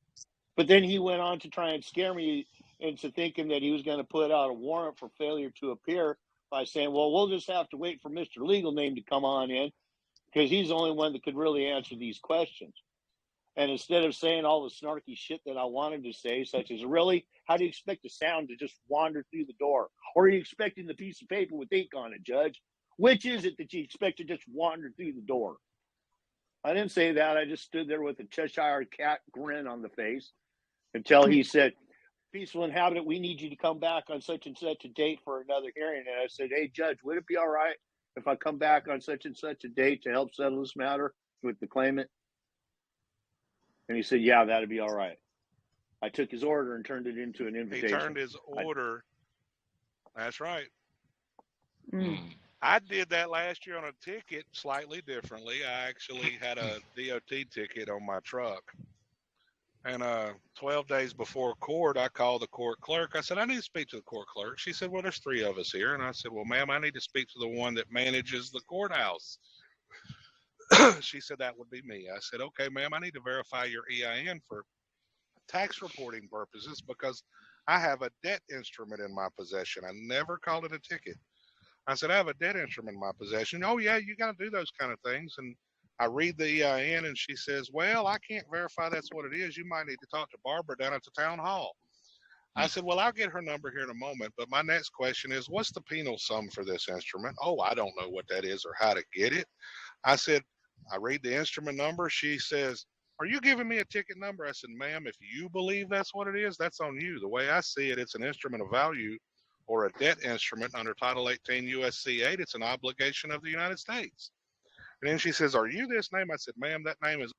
But then he went on to try and scare me into thinking that he was going to put out a warrant for failure to appear by saying, well, we'll just have to wait for Mr. Legal Name to come on in because he's the only one that could really answer these questions. And instead of saying all the snarky shit that I wanted to say, such as, really, how do you expect the sound to just wander through the door? Or are you expecting the piece of paper with ink on it, Judge? Which is it that you expect to just wander through the door? I didn't say that. I just stood there with a Cheshire cat grin on the face until he said, peaceful inhabitant, we need you to come back on such and such a date for another hearing. And I said, hey, Judge, would it be all right if I come back on such and such a date to help settle this matter with the claimant? And he said, yeah, that'd be all right. I took his order and turned it into an invitation. He turned his order. That's right. I did that last year on a ticket slightly differently. I actually had a DOT ticket on my truck. And 12 days before court, I called the court clerk. I said, I need to speak to the court clerk. She said, well, there's 3 of us here. And I said, well, ma'am, I need to speak to the one that manages the courthouse. She said, that would be me. I said, okay, ma'am, I need to verify your EIN for tax reporting purposes because I have a debt instrument in my possession. I never called it a ticket. I said, I have a debt instrument in my possession. Oh, yeah, you got to do those kind of things. And I read the EIN and she says, well, I can't verify that's what it is. You might need to talk to Barbara down at the town hall. I said, well, I'll get her number here in a moment. But my next question is, what's the penal sum for this instrument? Oh, I don't know what that is or how to get it. I said, I read the instrument number. She says, are you giving me a ticket number? I said, ma'am, if you believe that's what it is, that's on you. The way I see it, it's an instrument of value or a debt instrument under Title 18 U.S.C. 8. It's an obligation of the United States. And then she says, are you this name? I said, ma'am, that name is.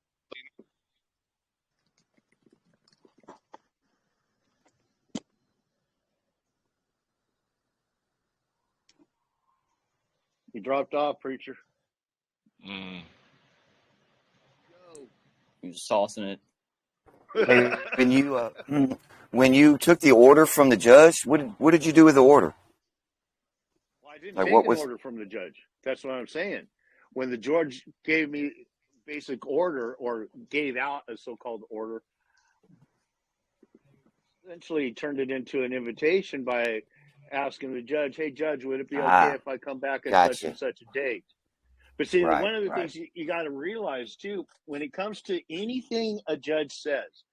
He dropped off, preacher. He was saucing it. Hey, when you took the order from the judge, what did you do with the order? Well, I didn't take an order from the judge. That's what I'm saying. When the judge gave me basic order or gave out a so-called order, essentially turned it into an invitation by asking the judge, hey, judge, would it be okay if I come back at such and such a date? But see, one of the things you got to realize, too, when it comes to anything a judge says,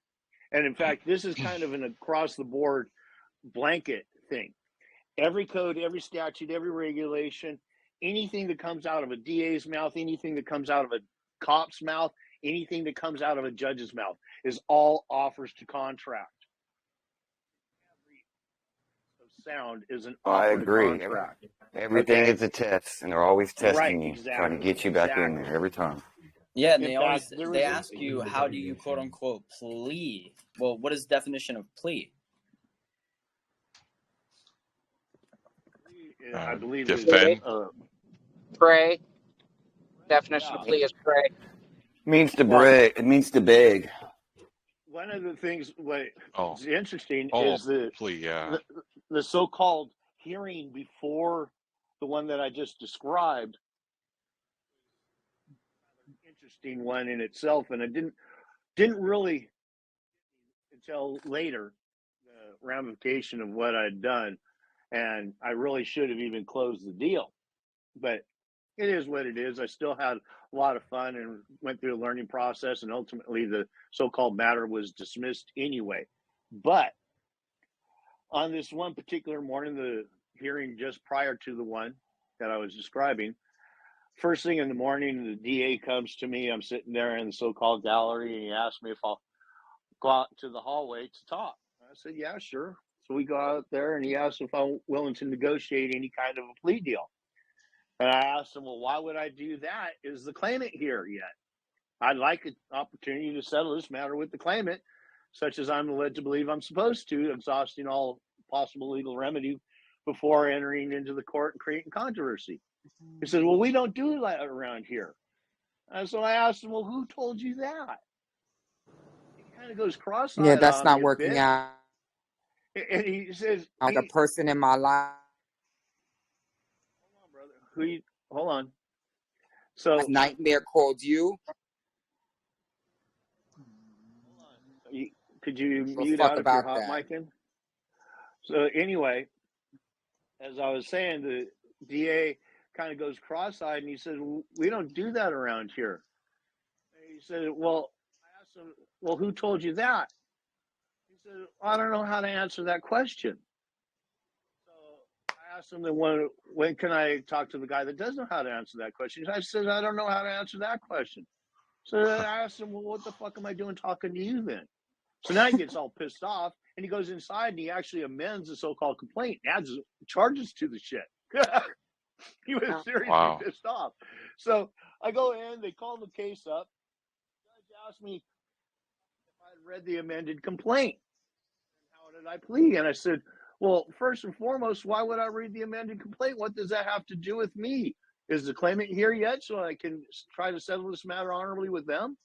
and in fact, this is kind of an across-the-board blanket thing. Every code, every statute, every regulation, anything that comes out of a DA's mouth, anything that comes out of a cop's mouth, anything that comes out of a judge's mouth is all offers to contract. Every sound is an offer to contract. Everything is a test, and they're always testing you, trying to get you back in there every time. Yeah, and they ask you, how do you quote unquote plea? Well, what is the definition of plea? I believe defend. Pray. Definition of plea is pray. Means to beg. It means to beg. One of the things what's interesting is the plea, the so-called hearing before the one that I just described. Interesting one in itself, and it didn't really until later the ramification of what I'd done, and I really should have even closed the deal, but it is what it is. I still had a lot of fun and went through a learning process, and ultimately the so-called matter was dismissed anyway. But on this one particular morning, the hearing just prior to the one that I was describing, first thing in the morning, the DA comes to me. I'm sitting there in the so-called gallery, and he asked me if I'll go out to the hallway to talk. I said, yeah, sure. So we go out there, and he asked if I'm willing to negotiate any kind of a plea deal. And I asked him, well, why would I do that? Is the claimant here yet? I'd like an opportunity to settle this matter with the claimant, such as I'm led to believe I'm supposed to, exhausting all possible legal remedy before entering into the court and creating controversy. He said, well, we don't do that around here. And so I asked him, well, who told you that? He kind of goes cross-eyed. Yeah, that's not working out. And he says, the person in my life. Hold on, brother. Hold on. So Nightmare called you. Could you mute out if you're hot micing? So anyway, as I was saying, the DA kind of goes cross-eyed, and he said, well, we don't do that around here. And he said, well, I asked him, well, who told you that? He said, I don't know how to answer that question. So I asked him, then when can I talk to the guy that does know how to answer that question? I said, I don't know how to answer that question. So then I asked him, well, what the fuck am I doing talking to you then? So now he gets all pissed off, and he goes inside, and he actually amends the so-called complaint, adds charges to the shit. He was seriously pissed off. So I go in, they call the case up. The judge asked me if I'd read the amended complaint. And how did I plead? And I said, well, first and foremost, why would I read the amended complaint? What does that have to do with me? Is the claimant here yet so I can try to settle this matter honorably with them?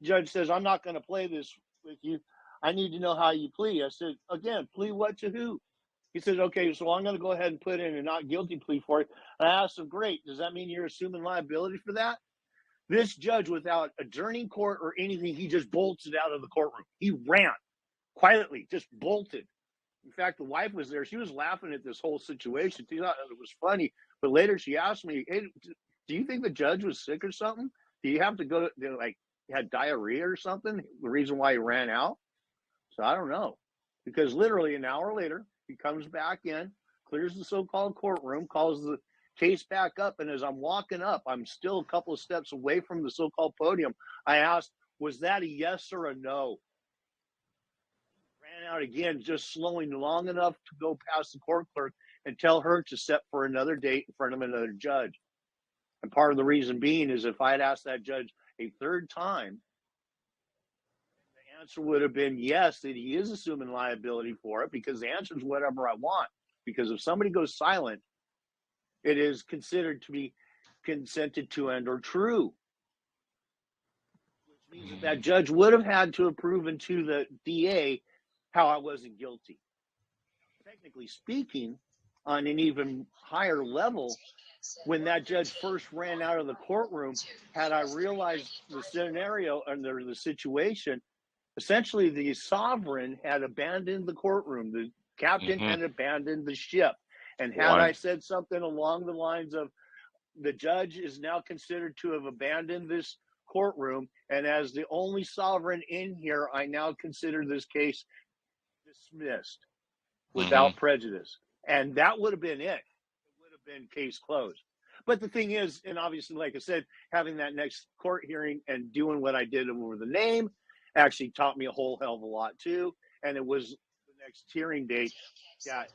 The judge says, I'm not going to play this with you. I need to know how you plead. I said, again, plea what to who? He said, okay, so I'm going to go ahead and put in a not guilty plea for it. And I asked him, great, does that mean you're assuming liability for that? This judge, without adjourning court or anything, he just bolted out of the courtroom. He ran quietly, just bolted. In fact, the wife was there. She was laughing at this whole situation. She thought it was funny. But later she asked me, hey, do you think the judge was sick or something? Do you have to go to, like, had diarrhea or something? The reason why he ran out? So I don't know. Because literally an hour later, he comes back in, clears the so-called courtroom, calls the case back up. And as I'm walking up, I'm still a couple of steps away from the so-called podium. I asked, was that a yes or a no? Ran out again, just slowing long enough to go past the court clerk and tell her to set for another date in front of another judge. And part of the reason being is if I had asked that judge a third time, the answer would have been yes, that he is assuming liability for it, because the answer is whatever I want. Because if somebody goes silent, it is considered to be consented to and or true. Which means that judge would have had to have proven to the DA how I wasn't guilty. Technically speaking, on an even higher level, when that judge first ran out of the courtroom, had I realized the scenario under the situation, essentially the sovereign had abandoned the courtroom. The captain and abandoned the ship. And had I said something along the lines of, the judge is now considered to have abandoned this courtroom, and as the only sovereign in here, I now consider this case dismissed without prejudice. And that would have been it. It would have been case closed. But the thing is, and obviously, like I said, having that next court hearing and doing what I did over the name actually taught me a whole hell of a lot too. And it was the next hearing date that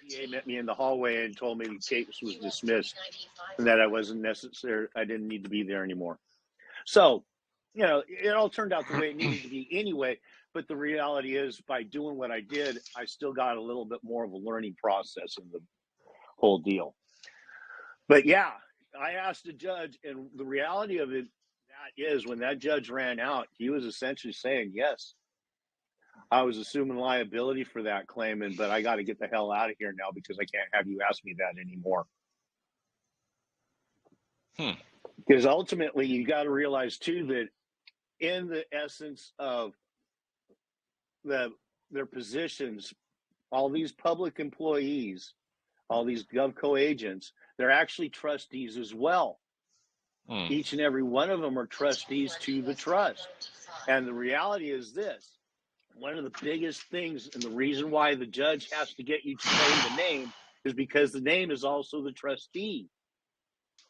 DA met me in the hallway and told me the case was dismissed and that I wasn't necessary. I didn't need to be there anymore. So, you know, it all turned out the way it needed to be anyway. But the reality is, by doing what I did, I still got a little bit more of a learning process in the whole deal. But yeah, I asked the judge, and the reality of it, that is, when that judge ran out, he was essentially saying, yes, I was assuming liability for that claim, but I got to get the hell out of here now because I can't have you ask me that anymore. Because ultimately, you got to realize too that in the essence of their positions, all these public employees, all these GovCo agents, they're actually trustees as well. Each and every one of them are trustees to the trust. And the reality is this: one of the biggest things, and the reason why the judge has to get you to claim the name, is because the name is also the trustee.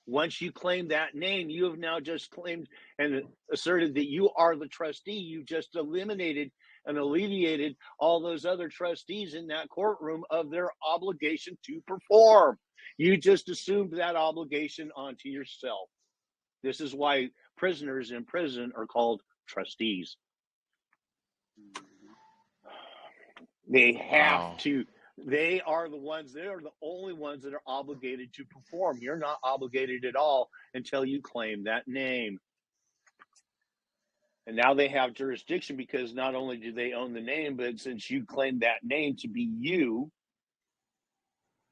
Once you claim that name, you have now just claimed and asserted that you are the trustee. You just eliminated and alleviated all those other trustees in that courtroom of their obligation to perform. You just assumed that obligation onto yourself. This is why prisoners in prison are called trustees. They have to. They are the ones, they are the only ones that are obligated to perform. You're not obligated at all until you claim that name. And now they have jurisdiction because not only do they own the name, but since you claim that name to be you,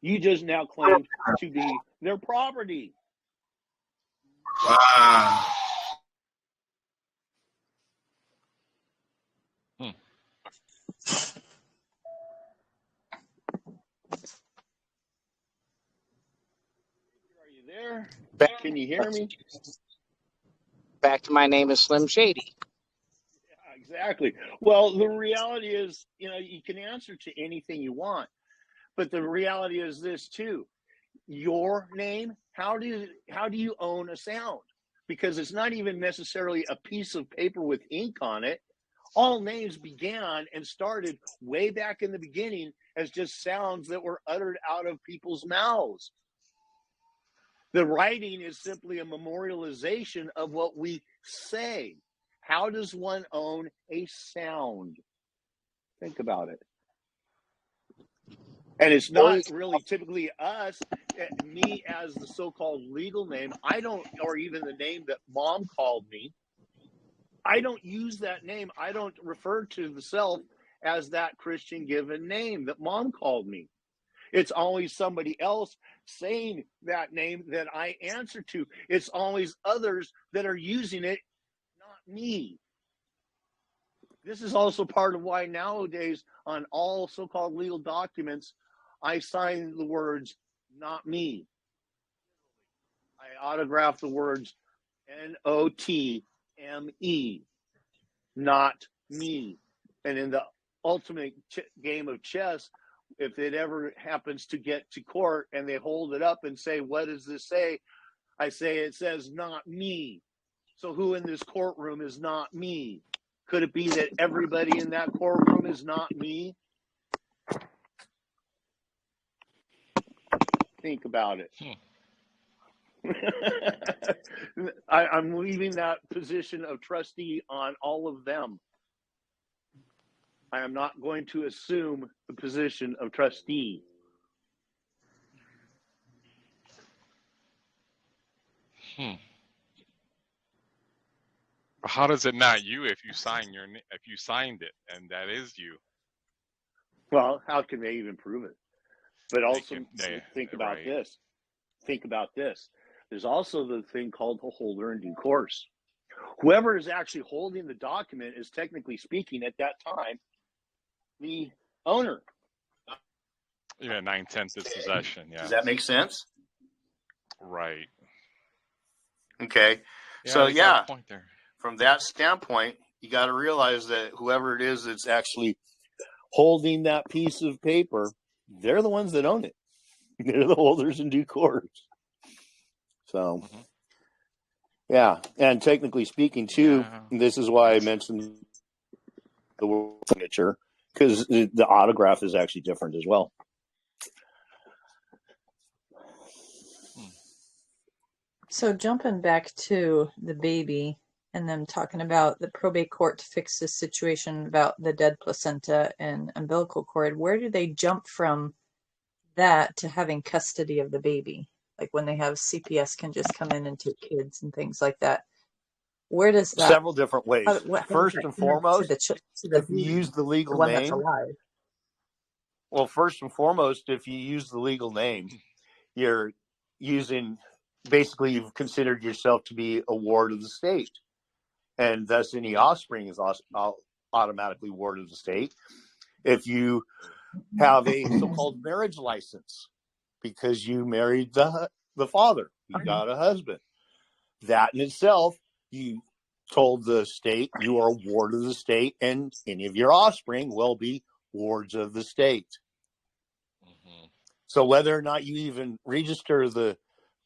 you just now claim to be their property. Wow. Are you there? Back, Can you hear me? back to my name is Slim Shady. Yeah, exactly. Well, the reality is, you know, you can answer to anything you want, but the reality is this too: your name. How do you own a sound? Because it's not even necessarily a piece of paper with ink on it. All names began and started way back in the beginning as just sounds that were uttered out of people's mouths. The writing is simply a memorialization of what we say. How does one own a sound? Think about it. And it's not really typically us, me as the so-called legal name. I don't, or even the name that mom called me. I don't use that name. I don't refer to the self as that Christian given name that mom called me. It's always somebody else saying that name that I answer to. It's always others that are using it, not me. This is also part of why nowadays on all so-called legal documents, I sign the words, not me. I autograph the words NOTME, not me. And in the ultimate game of chess, if it ever happens to get to court and they hold it up and say, what does this say? I say, it says not me. So who in this courtroom is not me? Could it be that everybody in that courtroom is not me? Think about it. I'm leaving that position of trustee on all of them. I am not going to assume the position of trustee. How does it not you if you sign if you signed it and that is you? Well, how can they even prove it? But also think about right. this. Think about this. There's also the thing called the holder in due course. Whoever is actually holding the document is technically speaking at that time the owner. Yeah, 9/10 dispossession. Yeah. Does that make sense? Right. Okay. Yeah, So they got a point there. from that standpoint, you got to realize that whoever it is that's actually holding that piece of paper, they're the ones that own it. They're the holders in due course. So, yeah. And technically speaking, too, this is why I mentioned the word signature, because the autograph is actually different as well. So jumping back to the baby and them talking about the probate court to fix this situation about the dead placenta and umbilical cord, where do they jump from that to having custody of the baby? Like when they have CPS can just come in and take kids and things like that. Where does that? Several different ways. First and foremost, if you use the legal one that's name. alive. Well, first and foremost, if you use the legal name, you're using, basically, you've considered yourself to be a ward of the state. And thus any offspring is automatically ward of the state. If you have a so-called marriage license because you married the father, you got a husband, that in itself, you told the state you are a ward of the state, and any of your offspring will be wards of the state. So whether or not you even register the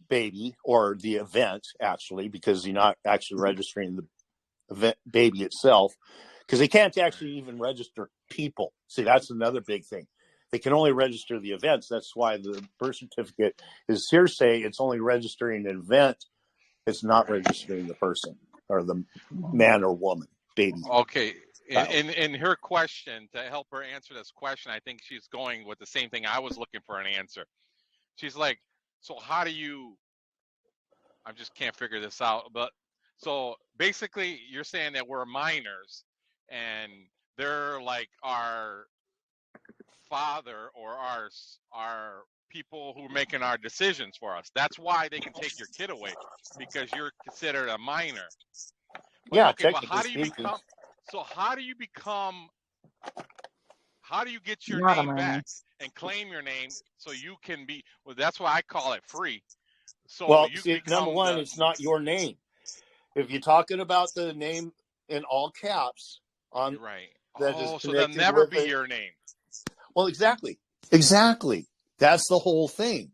baby or the event, actually, because you're not actually registering the event baby itself, because they can't actually even register people. See, that's another big thing. They can only register the events. That's why the birth certificate is hearsay. It's only registering an event. It's not registering the person or the man or woman, baby. Okay. In her question, to help her answer this question, I think she's going with the same thing I was looking for an answer. She's like, so how do you, I just can't figure this out. But so basically you're saying that we're minors and they're like our father or our people who are making our decisions for us. That's why they can take your kid away, because you're considered a minor. But, yeah. Okay, but how do you become? So how do you get your Not a name minor. back and claim your name so you can be? Well, that's why I call it free. So Well, you see, number one, it's not your name. If you're talking about the name in all caps on right. that Oh, is so they'll connected never with be it. your name. Well, exactly. That's the whole thing.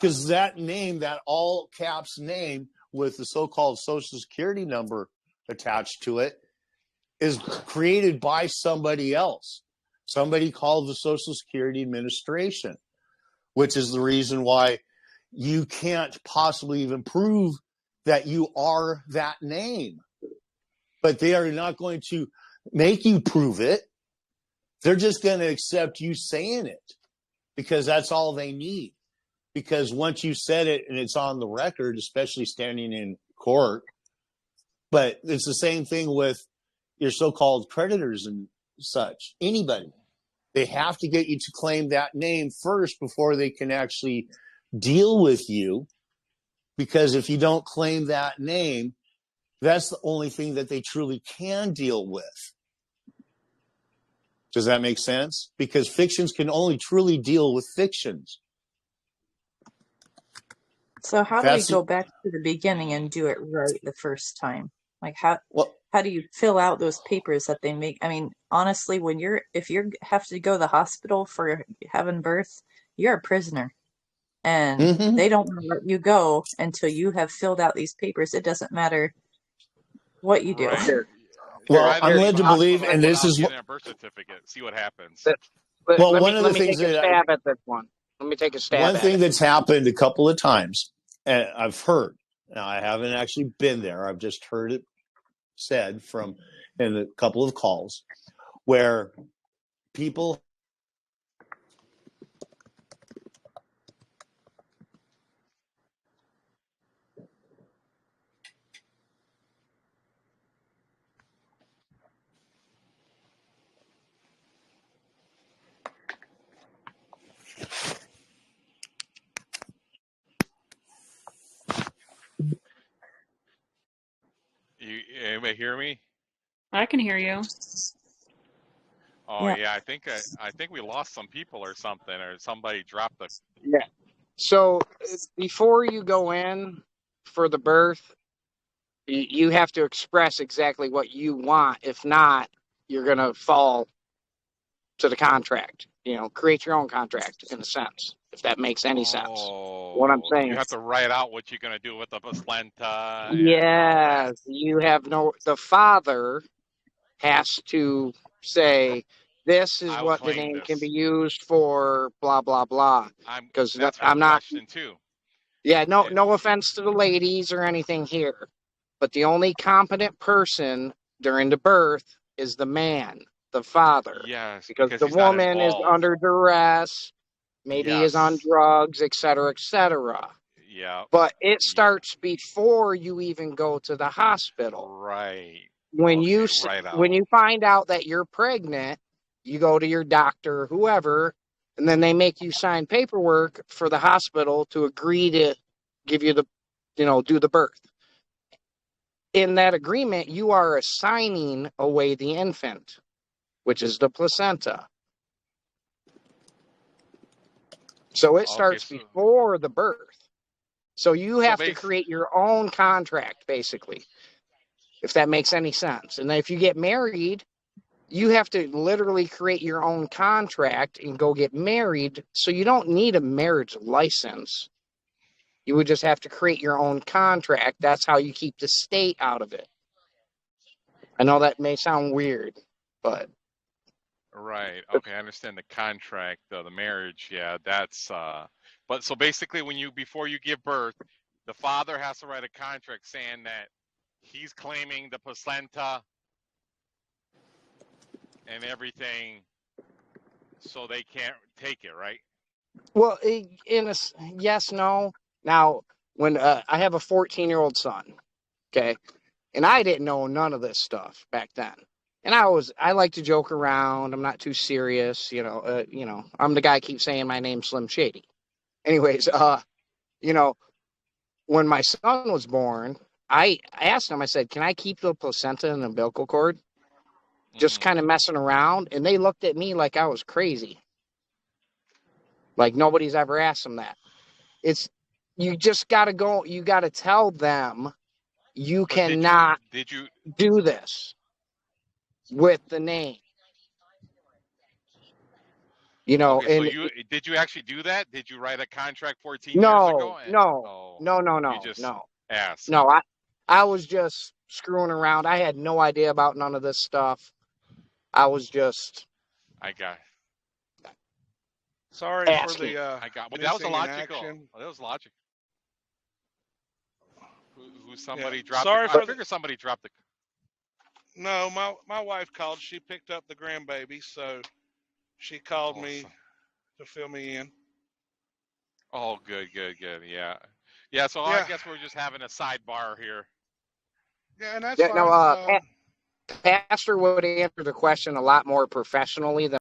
Because that name, that all caps name with the so-called social security number attached to it, is created by somebody else. Somebody called the Social Security Administration, which is the reason why you can't possibly even prove that you are that name. But they are not going to make you prove it. They're just going to accept you saying it because that's all they need. Because once you said it and it's on the record, especially standing in court, but it's the same thing with your so-called creditors and such. Anybody. They have to get you to claim that name first before they can actually deal with you. Because if you don't claim that name, that's the only thing that they truly can deal with. Does that make sense? Because fictions can only truly deal with fictions. So how do we go back to the beginning and do it right the first time? Like how do you fill out those papers that they make? I mean, honestly, if you have to go to the hospital for having birth, you're a prisoner. And they don't let you go until you have filled out these papers. It doesn't matter what you do. Right. Well, I'm led to believe, and this is getting a birth certificate. See what happens. Well, one of the things that stab at this one. Let me take a stab. One thing that's happened a couple of times, and I've heard. Now, I haven't actually been there. I've just heard it said in a couple of calls where people You anybody hear me? I can hear you. Oh yeah, I think we lost some people or something, or somebody dropped the. Yeah. So before you go in for the birth, you have to express exactly what you want. If not, you're going to fall to the contract. Create your own contract in a sense, if that makes any sense. What I'm saying. You have to write out what you're going to do with the placenta. Yes, you have the father has to say, this is what the name can be used for, blah, blah, blah. Because that's I'm my not. question too. Yeah, no offense to the ladies or anything here, but the only competent person during the birth is the man, the father. Yes, because the woman is under duress, maybe is on drugs, et cetera, et cetera. Yeah. But it starts before you even go to the hospital. Right. When you find out that you're pregnant, you go to your doctor or whoever, and then they make you sign paperwork for the hospital to agree to give you do the birth. In that agreement, you are assigning away the infant, which is the placenta. So it starts before the birth. So you have to create your own contract, basically, if that makes any sense. And then if you get married, you have to literally create your own contract and go get married. So you don't need a marriage license. You would just have to create your own contract. That's how you keep the state out of it. I know that may sound weird, but. Right. Okay, I understand the contract, the marriage. Yeah, that's. But so basically, before you give birth, the father has to write a contract saying that he's claiming the placenta and everything, so they can't take it, right? Well, yes, no. Now, when I have a 14-year-old son, okay, and I didn't know none of this stuff back then, and I like to joke around. I'm not too serious, I'm the guy keeps saying my name's Slim Shady. Anyways, when my son was born, I asked him. I said, "Can I keep the placenta and umbilical cord?" Just kind of messing around, and they looked at me like I was crazy. Like nobody's ever asked them that. You just got to go. You got to tell them you cannot do this with the name. Okay, so did you actually do that? Did you write a contract 14 years ago? No. You just asked. No, I was just screwing around. I had no idea about none of this stuff. I was just. I got. Sorry for the. I got. But that was logical. That was logical. Who somebody dropped? I figured somebody dropped the. No, my wife called. She picked up the grandbaby, so she called me to fill me in. Oh, good. Yeah. So I guess we're just having a sidebar here. Yeah, and that's fine. Pastor would answer the question a lot more professionally than